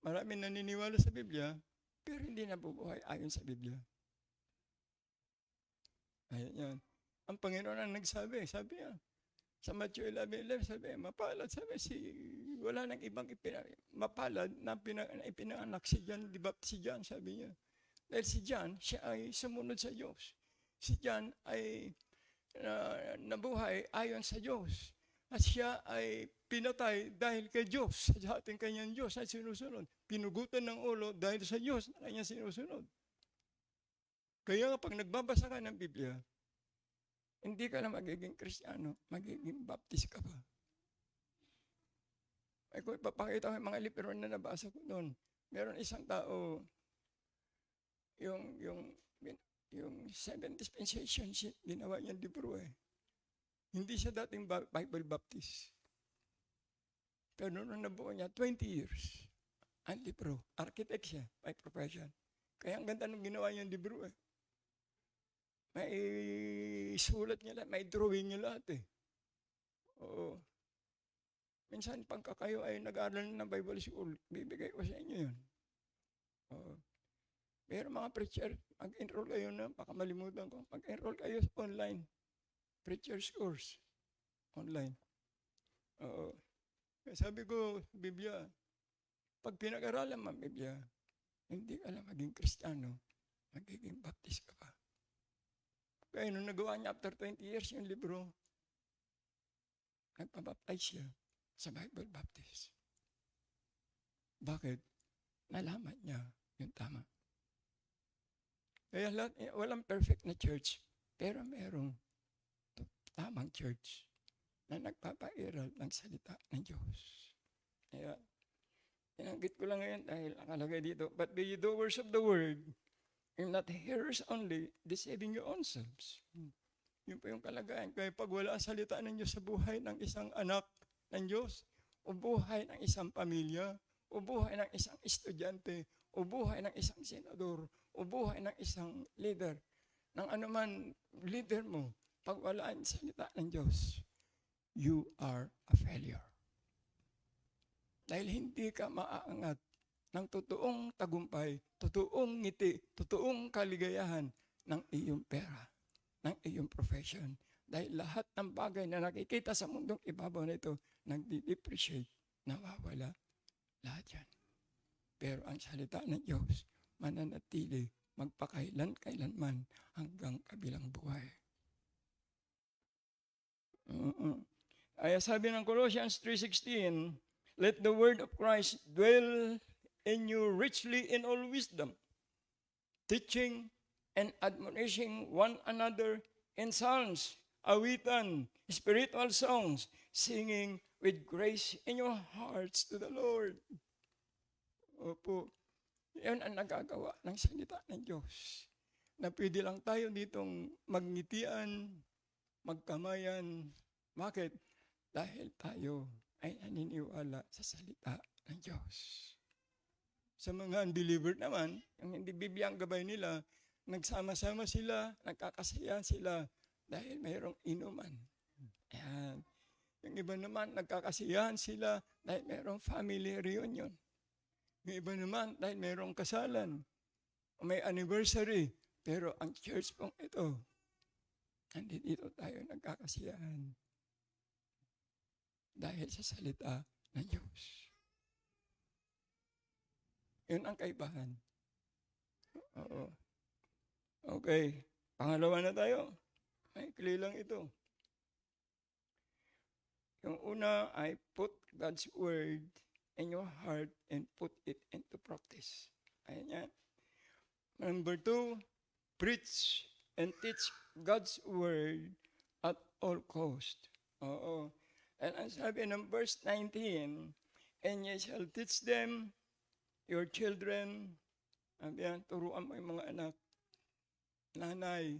Maraming naniniwala sa Biblia, pero hindi nabubuhay ayon sa Biblia. Ayan yan. Ang Panginoon ang nagsabi, sabi niya, sa Matthew 11:11, sabi, mapalad, sabi, wala nang ibang mapalad na ipinanganak si John, di ba si John, sabi niya. Dahil si John, siya ay sumunod sa Diyos. Si John ay nabuhay ayon sa Diyos. At siya ay pinatay dahil kay Diyos, sa ating kanyang Diyos ay sinusunod. Pinugutan ng ulo dahil sa Diyos na kanyang sinusunod. Kaya pag nagbabasa ka ng Biblia, hindi ka na magiging Kristiyano, magiging Baptist ka pa. Ay kung ipapakita ko yung mga libro na nabasa ko doon, meron isang tao, yung 7 dispensationship, ginawa niyang libro eh. Hindi siya dating Bible Baptist. Pero noon nabuo niya, 20 years, ang libro. Architect siya, by profession. Kaya ang ganda nung ginawa niyang libro eh. may sulat niya lahat, may drawing niya lahat eh. Oo. Minsan, pagka kayo ay nag-aaral ng Bible School, bibigay ko sa inyo yun. Oo. Pero mga preacher, mag-enroll kayo na, baka malimutan ko, mag-enroll kayo sa online. Preacher's course. Online. Oo. Kaya sabi ko, Biblia, pag pinag-aralan mo ang Biblia, hindi ka lang maging Kristiyano, magiging Baptist ka pa. Kaya nung nagawa niya after 20 years yung libro, nagpabaptize siya sa Bible Baptist. Bakit? Nalaman niya yung tama. Kaya walang perfect na church, pero merong tamang church na nagpapairal ng salita ng Diyos. Kaya, inanggit ko lang ngayon dahil nakalagay dito, but be ye doers of the word, and not hearers only, deceiving your own selves. Yun po yung kalagayan. Kaya pag wala ang salita ng Diyos sa buhay ng isang anak ng Diyos, o buhay ng isang pamilya, o buhay ng isang estudyante, o buhay ng isang senador, o buhay ng isang leader, ng anuman leader mo, pag wala ang salita ng Diyos, you are a failure. Dahil hindi ka maaangat ng totoong tagumpay, totoong ngiti, totoong kaligayahan ng iyong pera, ng iyong profession. Dahil lahat ng bagay na nakikita sa mundong ibabaw na ito, nagdi-depreciate, nawawala, lahat yan. Pero ang salita ng Diyos, mananatili, magpakailan-kailanman hanggang kabilang buhay. Ay sabi ng Colossians 3:16, let the word of Christ dwell in you richly in all wisdom, teaching and admonishing one another in psalms, awitan, spiritual songs, singing with grace in your hearts to the Lord. Opo, yan ang nagagawa ng salita ng Diyos. Na pwede lang tayo ditong magngitian, magkamayan. Bakit? Dahil tayo ay naniniwala sa salita ng Diyos. Sa mga unbeliever naman, yung hindi Biblia ang gabay nila, nagsama-sama sila, nagkakasaya sila dahil mayroong inuman. Ayan. Yung iba naman, nagkakasiyahan sila dahil mayroong family reunion. Yung iba naman, dahil mayroong kasalan, o may anniversary. Pero ang church pong ito, nandito tayo nagkakasiyahan dahil sa salita ng Diyos. Yun ang kaibahan. Oo. Okay. Pangalawa na tayo. Maikli lang ito. Yung una ay put God's word in your heart and put it into practice. Ayan yan. Number 2, preach and teach God's word at all cost. Oo. And ang sabi ng verse 19, and ye shall teach them, your children, yan, turuan mo yung mga anak, nanay,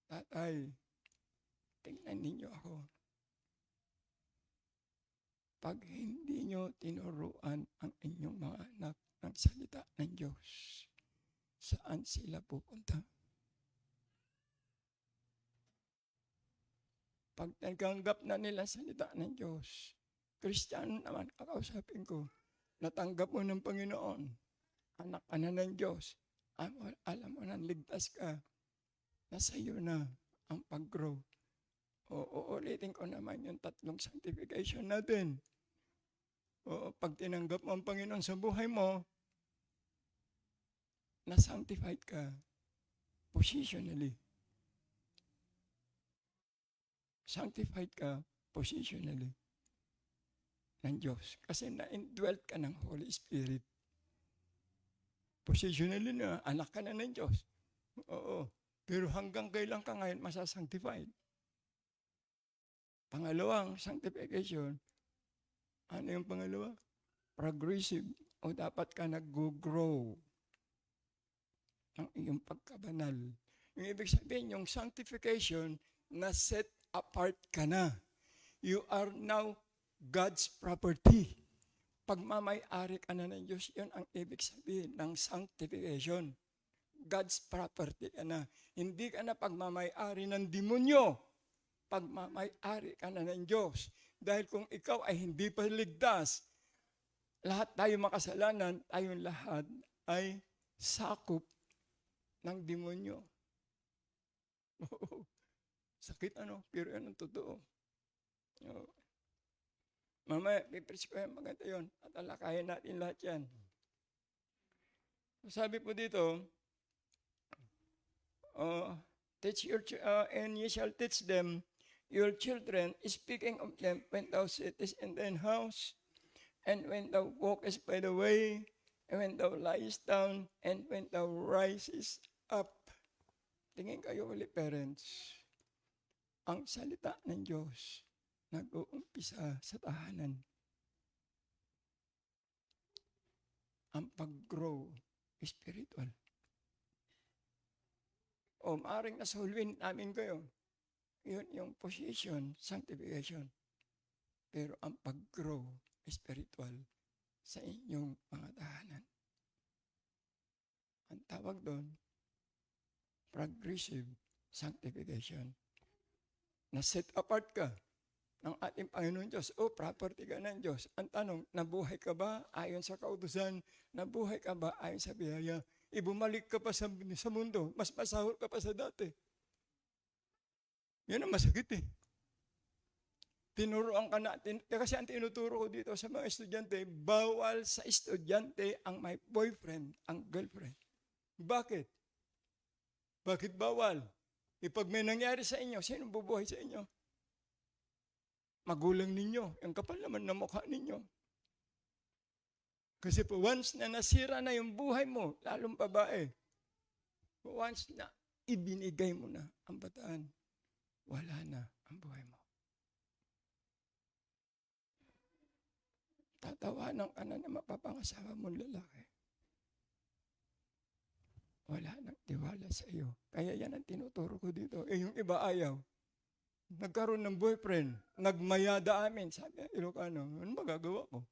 tatay, tingnan ninyo ako. Pag hindi nyo tinuruan ang inyong mga anak ng salita ng Diyos, saan sila pupunta? Pag natanggap na nila salita ng Diyos, Kristiyano naman, kakausapin ko, natanggap mo ng Panginoon, anak ka na ng Diyos, alam mo na ligtas ka, nasa iyo na ang pag-grow. Uulitin ko naman yung 3 sanctification natin. Pag tinanggap mo ang Panginoon sa buhay mo, na-sanctified ka positionally. Sanctified ka positionally ng Diyos. Kasi na-indwelt ka ng Holy Spirit. Positionally na, anak ka na ng Diyos. Oo. Pero hanggang kailan ka ngayon masasanctified? Pangalawang sanctification, ano yung pangalawa? Progressive. O dapat ka nag-grow ng iyong pagkabanal. Yung ibig sabihin, yung sanctification, na set apart ka na. You are now God's property. Pagmamay-ari ka na ng Diyos, yun ang ibig sabihin ng sanctification. God's property ka na. Hindi ka na pagmamay-ari ng demonyo. Pagmamay-ari ka na ng Diyos. Dahil kung ikaw ay hindi pa ligtas, lahat tayo makasalanan, tayong lahat ay sakop ng demonyo. Oo. Sakit pero yan ang totoo. Oo. Mamaya, pipreach ko yan, maganda yun. At alakayin natin lahat yan. Sabi po dito, teach your and ye shall teach them your children, speaking of them when thou sittest in thine house, and when thou walkest by the way, and when thou liest down, and when thou risest up. Tingin kayo ulit, parents. Ang salita ng Diyos nag-uumpisa sa tahanan. Ang pag-grow spiritual. O maaaring nasulwin namin kayo. Yun yung position, sanctification. Pero ang pag-grow spiritual sa inyong mga tahanan. Ang tawag doon, progressive sanctification. Na set apart ka ng ating Panginoon Diyos. Property ka ng Diyos. Ang tanong, nabuhay ka ba ayon sa kautusan? Nabuhay ka ba ayon sa biyaya? Ibumalik ka pa sa mundo. Mas masahol ka pa sa dati. Yan ang masakit Tinuruan ka natin. Kasi ang tinuturo ko dito sa mga estudyante, bawal sa estudyante ang may boyfriend, ang girlfriend. Bakit? Bakit bawal? Pag may nangyari sa inyo, sino bubuhay sa inyo? Magulang ninyo. Ang kapal naman na mukha ninyo. Kasi po, once na nasira na yung buhay mo, lalong babae, once na ibinigay mo na ang bataan, wala na ang buhay mo. Tatawanan ka na mapapangasawa mong lalaki. Wala nang tiwala sa iyo. Kaya yan ang tinuturo ko dito. Yung iba ayaw. Nagkaroon ng boyfriend, nagmayada amin. Sabi ng Ilocano, ano magagawa ko?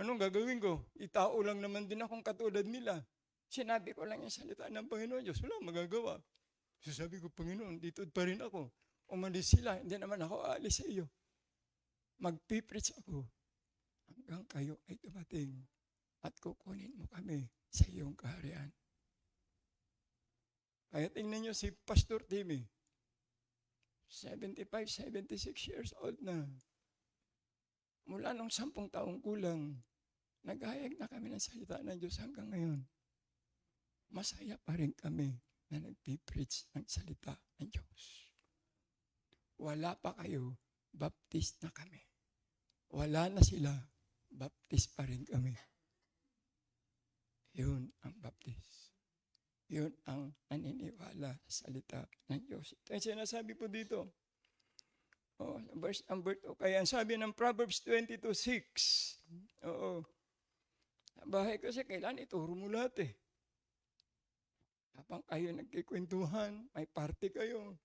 Anong gagawin ko? Itao lang naman din akong katulad nila. Sinabi ko lang yung salita ng Panginoon Diyos, wala magagawa. So sabi ko, Panginoon, dito pa rin ako. Umalis sila, hindi naman ako aalis sa iyo. Magpipreach ako hanggang kayo ay dumating at kukunin mo kami sa iyong kaharian. Kaya tingnan nyo si Pastor Timmy. 75, 76 years old na. Mula nung 10 taong kulang, naghayag na kami ng salita ng Diyos hanggang ngayon. Masaya pa rin kami na nagpipreach ng salita ng Diyos. Wala pa kayo, baptist na kami. Wala na sila, baptist pa rin kami. Yun ang baptist. Yun ang naniniwala sa salita ng Diyos. Ito yung sinasabi po dito. Verse number 2. Kaya ang sabi ng Proverbs 22:6. Bahay kasi kailan ituro mo lahat Habang kayo nagkikwentuhan, may party kayo.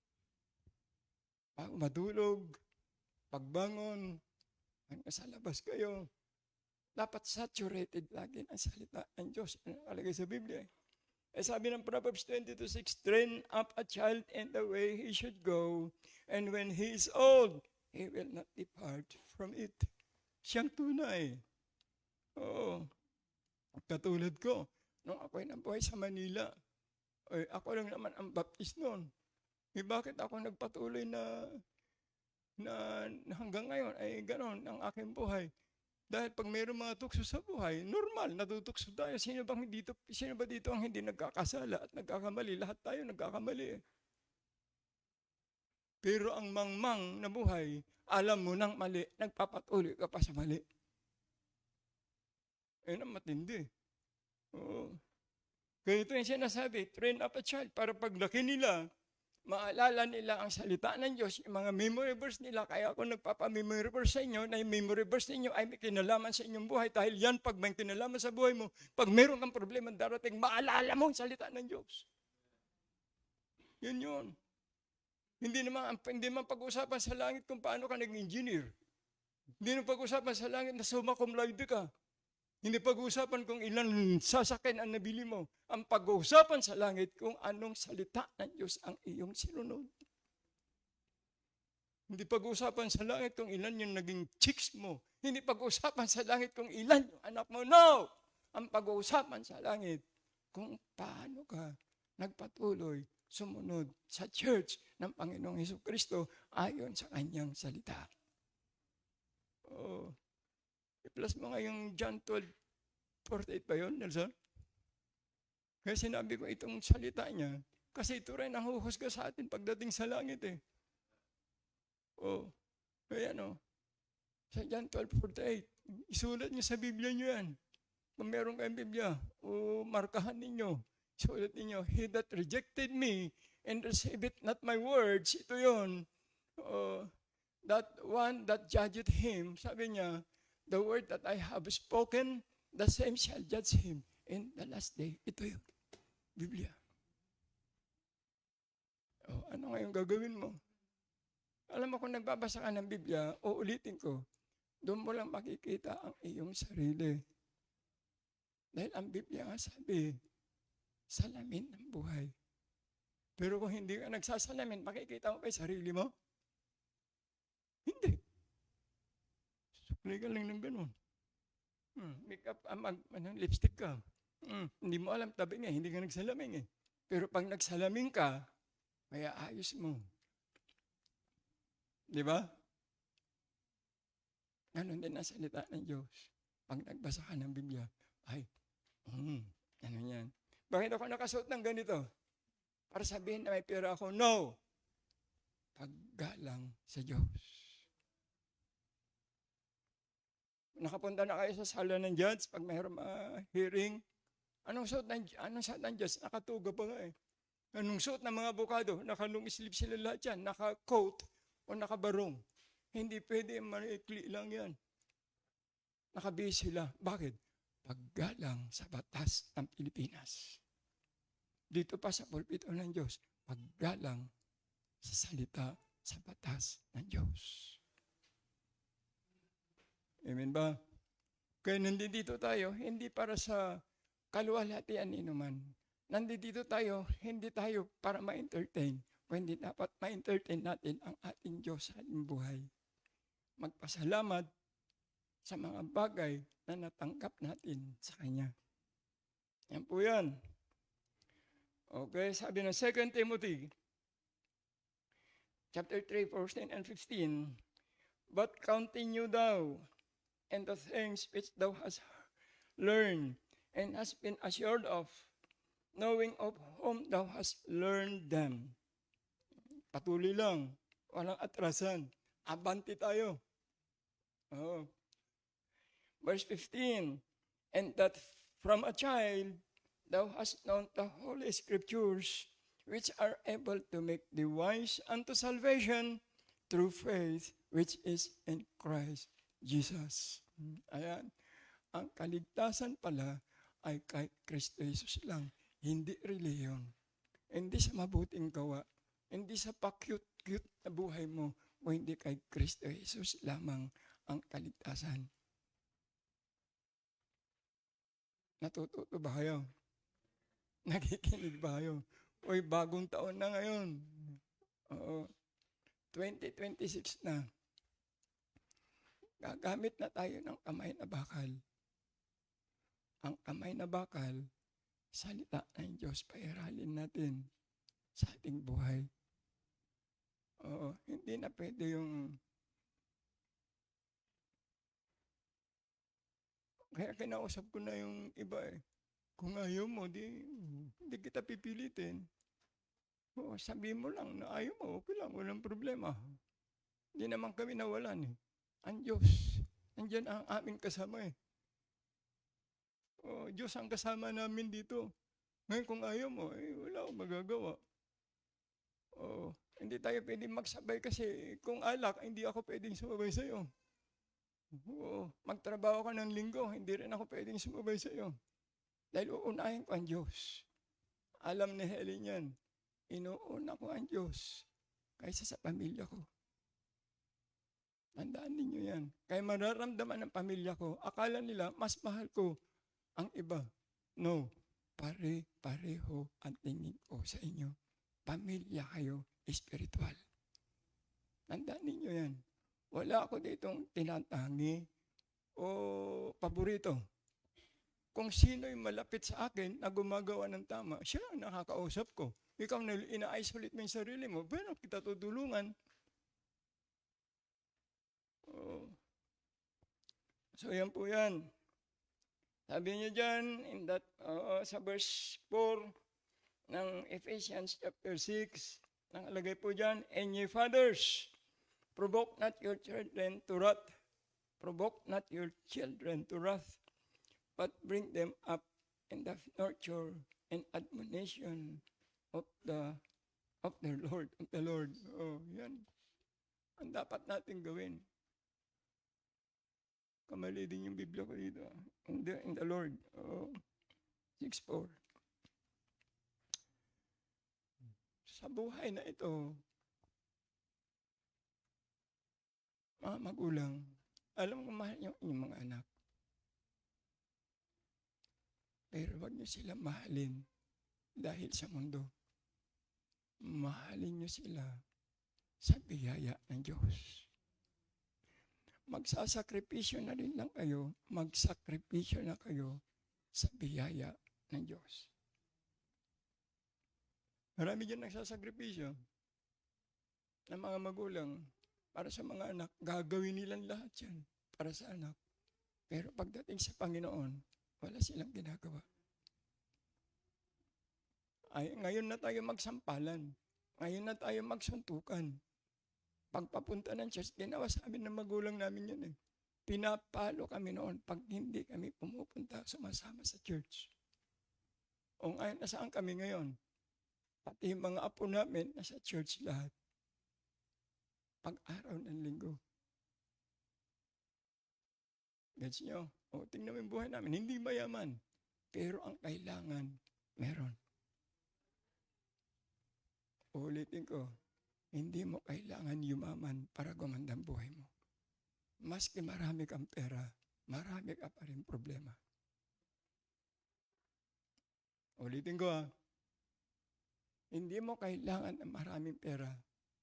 Pag madulog, pagbangon, sa labas kayo. Dapat saturated lagi ang salita ng Diyos. Ano nakalagay sa Biblia sabi ng Proverbs 22:6, train up a child in the way he should go, and when he is old, he will not depart from it. Siyang tunay. Oo. Katulad ko, nung ako'y nabuhay sa Manila, ako lang naman ang baptist noon. Bakit ako nagpatuloy na hanggang ngayon ay gano'n ang aking buhay? Dahil pag mayroong mga tukso sa buhay, normal, natutukso tayo. Sino ba dito ang hindi nagkakasala at nagkakamali? Lahat tayo nagkakamali Pero ang mangmang na buhay, alam mo nang mali, nagpapatuloy ka pa sa mali. Ayun ang matindi. Oo. Kaya ito yung sinasabi, train up a child para paglaki nila, maalala nila ang salita ng Diyos, yung mga memory verse nila. Kaya ako nagpapa-memory verse sa inyo, na yung memory verse ninyo ay may kinalaman sa inyong buhay. Dahil yan, pag may kinalaman sa buhay mo, pag meron kang problema darating, maalala mo ang salita ng Diyos. Yun. Hindi naman pag-usapan sa langit kung paano ka nag-engineer. Hindi naman pag-usapan sa langit na summa cum laude ka. Hindi pag-uusapan kung ilan sasakyan ang nabili mo. Ang pag-uusapan sa langit kung anong salita ng Diyos ang iyong sinunod. Hindi pag-uusapan sa langit kung ilan yung naging chicks mo. Hindi pag-uusapan sa langit kung ilan yung anak mo. No! Ang pag-uusapan sa langit kung paano ka nagpatuloy sumunod sa church ng Panginoong Hesukristo ayon sa kanyang salita. Oh. I-plus mo nga yung John 12:48 ba yun, Nelson? Kaya sinabi ko itong salita niya, kasi ito rin ang huhusga sa atin pagdating sa langit eh. Oh, kaya no, sa John 12:48, isulat niyo sa Biblia niyo yan. Kung meron kayong Biblia, o markahan ninyo, isulat ninyo, he that rejected me and received not my words, ito yun, that one that judged him, sabi niya, the word that I have spoken, the same shall judge him in the last day. Ito yun, Biblia. Oh, ano ngayon gagawin mo? Alam mo kung nagbabasa ka ng Biblia, uulitin ko, doon mo lang makikita ang iyong sarili. Dahil ang Biblia nga sabi, salamin ng buhay. Pero kung hindi ka nagsasalamin, makikita mo pa yung sarili mo? Hindi. Sukli ka lang ng ganun. Makeup, lipstick ka. Hindi mo alam, tabi nga, hindi ka nagsalamin eh. Pero pag nagsalamin ka, may ayos mo. Di ba? Ganon din ang salita ng Diyos. Pag nagbasa ka ng Biblia, ay, ano yan? Bakit ako nakasuot ng ganito? Para sabihin na may pera ako? No! Paggalang sa Diyos. Nakapunta na kayo sa sala ng judge pag mayroong hearing. Anong suot ng judge? Nakatuga pa nga eh. Anong suot ng mga abogado? Naka-long sleeve sila lahat yan. Naka-coat o nakabarong. Hindi pwede, maikli lang yan. Nakabihis sila. Bakit? Paggalang sa batas ng Pilipinas. Dito pa sa pulpito ng Diyos, paggalang sa salita sa batas ng Diyos. Amen ba? Kaya nandito tayo, hindi para sa kaluwalhatian ni naman. Nandito tayo, hindi tayo para ma-entertain, kundi dapat ma-entertain natin ang ating Diyos sa ating buhay. Magpasalamat sa mga bagay na natanggap natin sa Kanya. Yan po yan. Okay, sabi ng 2 Timothy, chapter 3, verse 10 and 15, but continue thou in the things which thou hast learned and hast been assured of, knowing of whom thou hast learned them. Patuloy lang, walang atrasan. Abante tayo. Oh. Verse 15, and that from a child thou hast known the holy scriptures, which are able to make thee wise unto salvation through faith which is in Christ Jesus. Ayan. Ang kaligtasan pala ay kay Kristo Jesus lang. Hindi reliyon. Hindi sa mabuting gawa. Hindi sa pa-cute-cute na buhay mo. O hindi kay Kristo Jesus lamang ang kaligtasan. Natututo ba kayo? Nakikinig ba kayo? Uy, bagong taon na ngayon. Oo. 2026 na. Gagamit na tayo ng kamay na bakal. Ang kamay na bakal, salita ng Diyos, pairalin natin sa ating buhay. Oo, hindi na pwede yung... Kaya kinausap ko na yung iba eh. Kung ayaw mo, hindi kita pipilitin. Oo, sabihin mo lang na ayaw mo, okay lang, walang problema. Hindi naman kami nawalan eh. Ang Diyos, nandiyan ang aming kasama eh. Oh, Diyos ang kasama namin dito. Ngayon kung ayaw mo, wala akong magagawa. Oh, hindi tayo pwedeng magsabay kasi kung alak, hindi ako pwedeng sumabay sa'yo. Oo, magtrabaho ka ng linggo, hindi rin ako pwedeng sumabay sa'yo. Dahil uunahin ko ang Diyos. Alam ni Helen yan, inuuna ko ang Diyos kaysa sa pamilya ko. Tandaan ninyo yan. Kaya mararamdaman ng pamilya ko, akala nila mas mahal ko ang iba. No, pare-pareho ang tingin ko sa inyo. Pamilya kayo, espiritual. Tandaan ninyo yan. Wala ako ditong tinatangi o paborito. Kung sino'y malapit sa akin na gumagawa ng tama, siya ang nakakausap ko. Ikaw na ina-isolate mo yung sarili mo, pero kita tutulungan. Oh. So yan po yan. Sabi niyo dyan, in that, sa verse 4 ng Ephesians chapter 6, nakalagay po dyan, and ye fathers, provoke not your children to wrath. Provoke not your children to wrath, but bring them up in the nurture and admonition of the Lord. Oh, yan. Ang dapat natin gawin. Kamali din yung Biblia ko dito. In the Lord. Oh, 6:4. Sa buhay na ito, mga magulang, alam ko mahal niyo inyong mga anak. Pero wag niyo sila mahalin dahil sa mundo. Mahalin niyo sila sa biyaya ng Diyos. Magsasakripisyo na rin lang kayo, magsakripisyo na kayo sa biyaya ng Diyos. Marami dyan nagsasakripisyo ng mga magulang para sa mga anak. Gagawin nilang lahat yan para sa anak. Pero pagdating sa Panginoon, wala silang ginagawa. Ngayon na tayo magsampalan. Ngayon na tayo magsuntukan. Pagpapunta ng church, ginawa sa amin ng magulang namin yun eh. Pinapalo kami noon pag hindi kami pumupunta, sumasama sa church. O ngayon, nasaan kami ngayon? Pati yung mga apo namin, nasa church lahat. Pag-araw ng linggo. Gets nyo? O, tingnan mo yung buhay namin. Hindi mayaman. Pero ang kailangan, meron. Ulitin ko, hindi mo kailangan yumaman para gumanda ang buhay mo. Maski marami kang pera, marami ka pa rin problema. Ulitin ko hindi mo kailangan ng maraming pera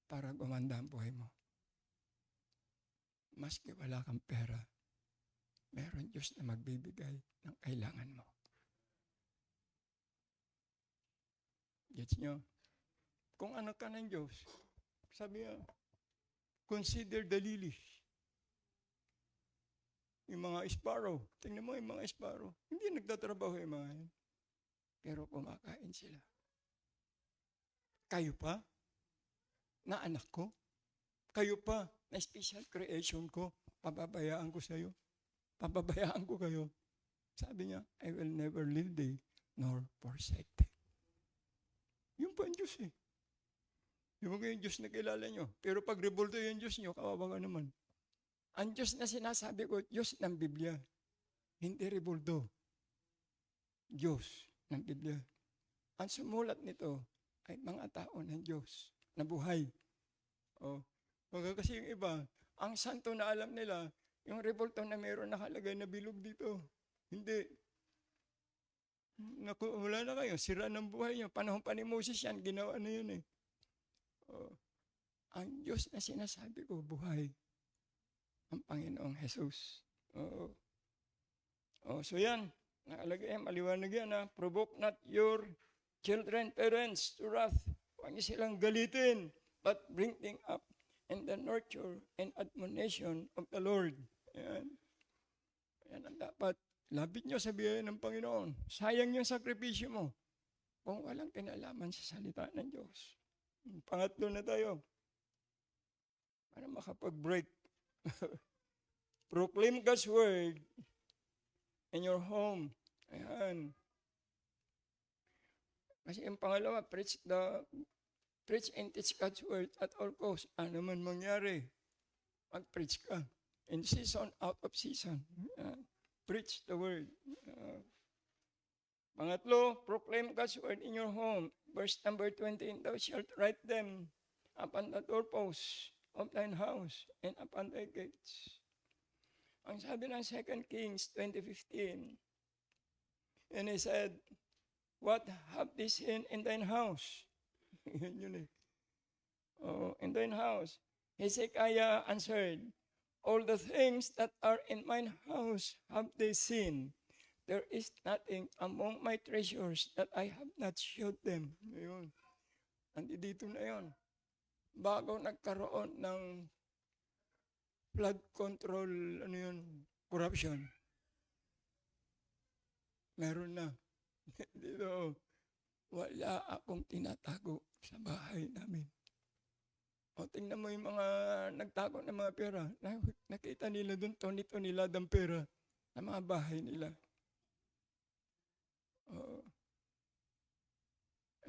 para gumanda ang buhay mo. Maski wala kang pera, meron Diyos na magbibigay ng kailangan mo. Gets nyo? Kung anak ka ng Diyos, sabi niya, consider the lilies. Yung mga sparrow, tingnan mo yung mga sparrow, hindi nagtatrabaho yung mga yan. Pero kumakain sila. Kayo pa, na anak ko, kayo pa, na special creation ko, pababayaan ko sa'yo. Pababayaan ko kayo. Sabi niya, I will never leave thee, nor forsake thee. Yung pa ang Diyos eh. Yung mga yung Diyos na kilala nyo. Pero pag revolto yung Diyos nyo, kawawa ka naman. Ang Diyos na sinasabi ko, Diyos ng Biblia. Hindi revolto. Diyos ng Biblia. Ang sumulat nito ay mga tao ng Diyos na buhay. O, kasi yung iba, ang santo na alam nila, yung revolto na meron nakalagay na bilog dito. Hindi. Wala na kayo, sira ng buhay nyo. Panahon pa ni Moses yan, ginawa na yun eh. Ang Diyos na sinasabi ko, buhay. Ang Panginoong Jesus. So yan, nakalagay, maliwanag yan ha. Provoke not your children, parents, to wrath. Huwag niyo silang galitin, but bring them up in the nurture and admonition of the Lord. Yan. Yan ang dapat. Labit niyo sa biyaya ng Panginoon. Sayang yung sakripisyo mo kung walang kinalaman sa salita ng Diyos. Pangatlo na tayo. Para makapag-break. Proclaim God's word in your home. Ayan. Kasi yung pangalawa, preach and teach God's word at all costs. Ano man mangyari, mag-preach ka. In season, out of season. Preach the word. Pangatlo, proclaim God's word in your home. Verse number 20, thou shalt write them upon the doorposts of thine house and upon thy gates. Ang sabi ng 2 Kings 20:15, and he said, what have they seen in thine house? Yun eh. Oh, in thine house. Hezekiah answered, all the things that are in mine house have they seen. There is nothing among my treasures that I have not showed them. Ayun. Andito na yun. Bago nagkaroon ng flood control, corruption. Meron na. Dito, wala akong tinatago sa bahay namin. O tingnan mo yung mga nagtago ng mga pera. Nakita nila doon, toni-tonilad ang pera ng mga bahay nila. Oo.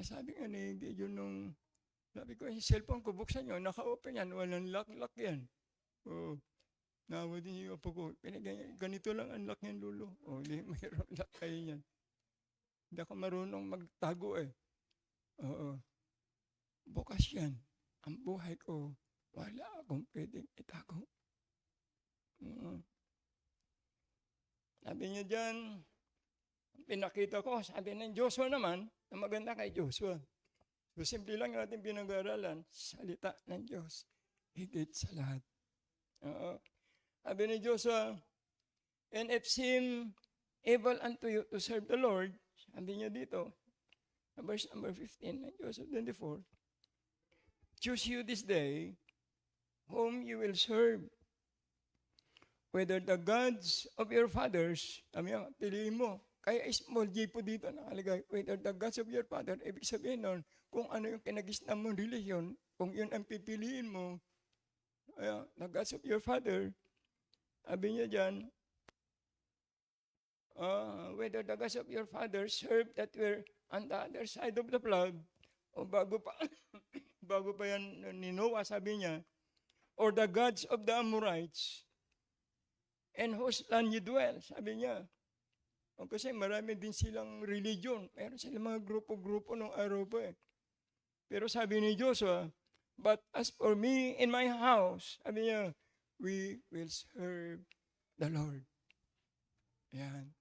Sabi nga ni Gideon nung, sabi ko, yung cellphone ko, buksan nyo, naka-open yan, walang lock yan. Oo. Nawa din yung apo ko, ganito lang ang lock yan, Lolo. O, di, mayroong lock kayo yan. Hindi ako marunong magtago eh. Oo. Bukas yan. Ang buhay ko, wala akong pwedeng itago. Sabi niya dyan, pinakita ko, sabi ng Joshua naman, na maganda kay Joshua. So, simple lang yung ating pinag-aaralan, salita ng Diyos, higit sa lahat. Sabi ni Joshua, and if seem able unto you to serve the Lord, sabi niya dito, verse number 15 ng Joshua 24, choose you this day whom you will serve, whether the gods of your fathers, piliin mo. Kaya small g po dito nakalagay, whether the gods of your father, ibig sabihin nun, kung ano yung kinagisnan mong religion, kung yun ang pipiliin mo, the gods of your father, sabi niya dyan, whether the gods of your father serve that were on the other side of the flood, o bago pa yan ni Noah, sabi niya, or the gods of the Amorites, and whose land you dwell, sabi niya. O kasi marami din silang religion. Meron silang mga grupo-grupo ng araw pa eh. Pero sabi ni Joshua, but as for me in my house, sabi niya, we will serve the Lord. Yan.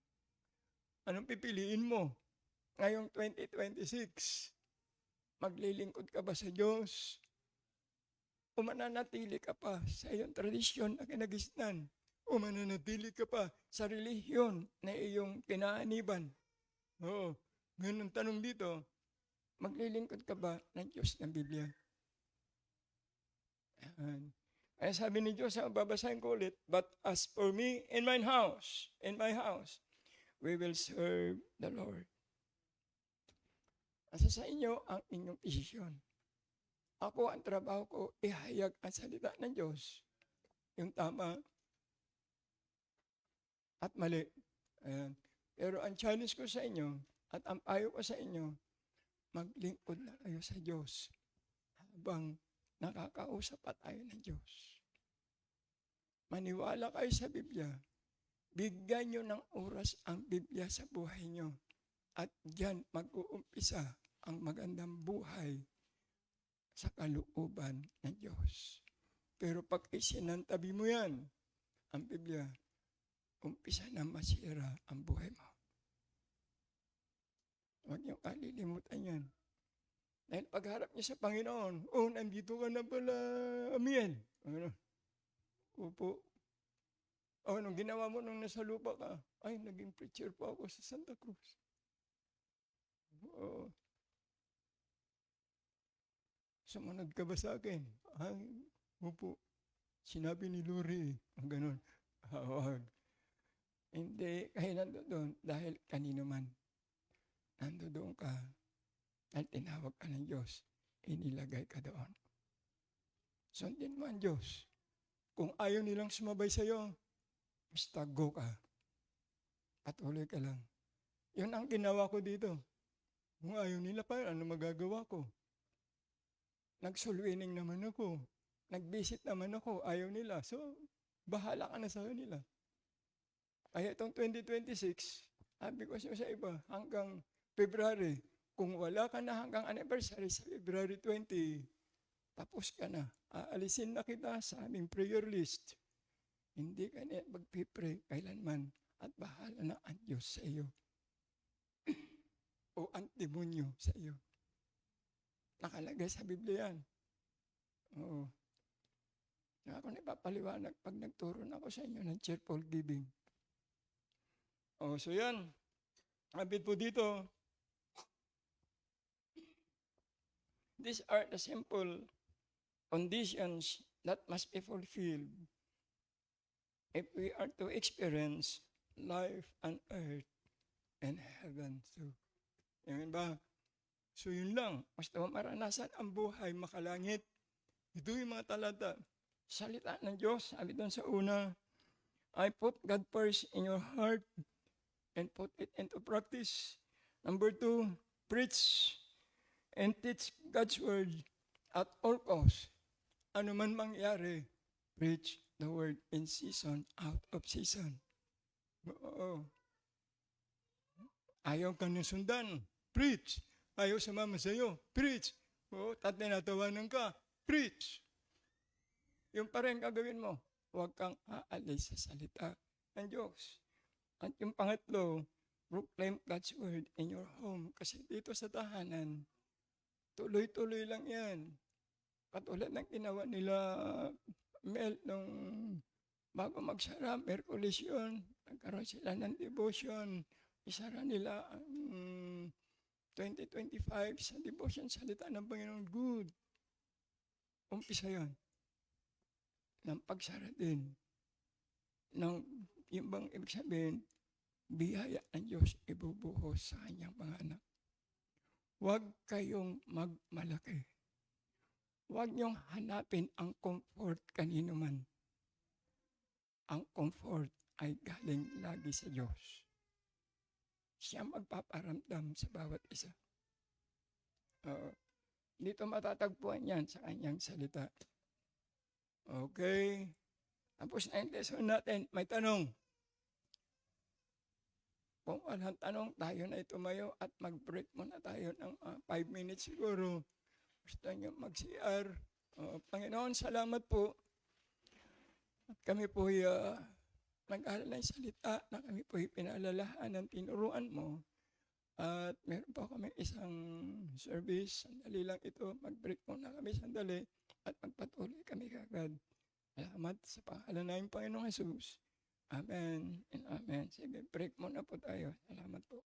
Anong pipiliin mo? Ngayong 2026, maglilingkod ka ba sa Diyos? O mananatili ka pa sa iyong tradisyon na kinagisnan? O mananatili ka pa sa relihiyon na iyong pinaaniban? Oo. Ngayon ang tanong dito, maglilingkod ka ba ng Diyos ng Biblia? Ayan. Kaya sabi ni Diyos, babasahin ko ulit, but as for me in my house, we will serve the Lord. Asa sa inyo ang inyong desisyon. Ako, ang trabaho ko, ihayag ang salita ng Diyos. Yung tama at mali. Ayan. Pero ang challenge ko sa inyo, at ang payo ko sa inyo, maglingkod na kayo sa Diyos habang nakakausap pa tayo ng Diyos. Maniwala kayo sa Biblia. Bigyan nyo ng oras ang Biblia sa buhay nyo. At diyan mag-uumpisa ang magandang buhay sa kalooban ng Diyos. Pero pag isinantabi mo yan, ang Biblia, umpisa na masira ang buhay mo. Huwag niyong kalilimutan yan. Dahil pagharap niya sa Panginoon, nandito ka na pala, Amiel. Opo. Nung ginawa mo nung nasa lupa ka, ay, naging preacher po ako sa Santa Cruz. Sumunod ka ba sa akin? Ay, opo. Sinabi ni Lori, ganun. Hindi, kayo nandoon dahil kanino man. Nandoon ka at tinawag ka ng Diyos, inilagay ka doon. Sundin mo ang Diyos. Kung ayaw nilang sumabay sa'yo, basta go ka. Patuloy ka lang. Yun ang ginawa ko dito. Kung ayaw nila pa, ano magagawa ko? Nag-soul-winning naman ako. Nag-visit naman ako, ayaw nila. So, bahala ka na sa kanila. Kaya itong 2026, sabi ko sa iba, hanggang February, kung wala ka na hanggang anniversary sa February 20, tapos ka na. Aalisin na kita sa aming prayer list. Hindi ka na magpipray kailanman at bahala na ang Diyos sa iyo o ang demonyo sa iyo. Nakalagay sa Biblia yan. Oo. Kaya ako napapaliwanag pag nagturo na ako sa inyo ng cheerful giving. So yan. Abit po dito. These are the simple conditions that must be fulfilled if we are to experience life on earth and heaven too. Amen ba? So yun lang. Basta maranasan ang buhay makalangit. Ito yung mga talata. Salita ng Diyos. Sabi doon sa una, I put God first in your heart and put it into practice. Number 2, preach and teach God's word at all costs. Ano man mangyari, preach the word in season, out of season. Oo. Ayaw ka nang sundan, preach. Ayaw sumama sa'yo, preach. Oo, tinatawanan ka, preach. Yung pa rin gagawin mo, huwag kang aalis sa salita ng Diyos. At yung pangatlo, proclaim God's word in your home. Kasi dito sa tahanan, tuloy-tuloy lang yan. Katulad ng ginawa nila Mel nung bago magsara, Merkulis yun, nagkaroon sila ng devotion. Isara nila ang 2025 sa devotion, salita ng Panginoon. Good. Umpisa yun. Ng pagsara din. Ng yung bang ibig sabihin, biyaya ng Diyos ibubuhos sa kanyang mga anak. Huwag kayong magmalaki. Huwag niyong hanapin ang comfort kanino man. Ang comfort ay galing lagi sa Diyos. Siya magpaparamdam sa bawat isa. Dito matatagpuan yan sa kanyang salita. Okay. Tapos na yung lesson natin. May tanong. Kung walang tanong, tayo na tumayo at mag-break muna tayo ng 5 minutes siguro. Gusto nyo mag-CR. Panginoon, salamat po. At kami po nag-aaral ng salita na kami po pinalalahan ng tinuruan mo. At meron po kami isang service. Sandali lang ito. Mag-break muna kami sandali at magpatuloy kami kagad. Salamat sa pangalan namin Panginoong Jesus. Amen and amen. Sige, break muna po tayo. Salamat po.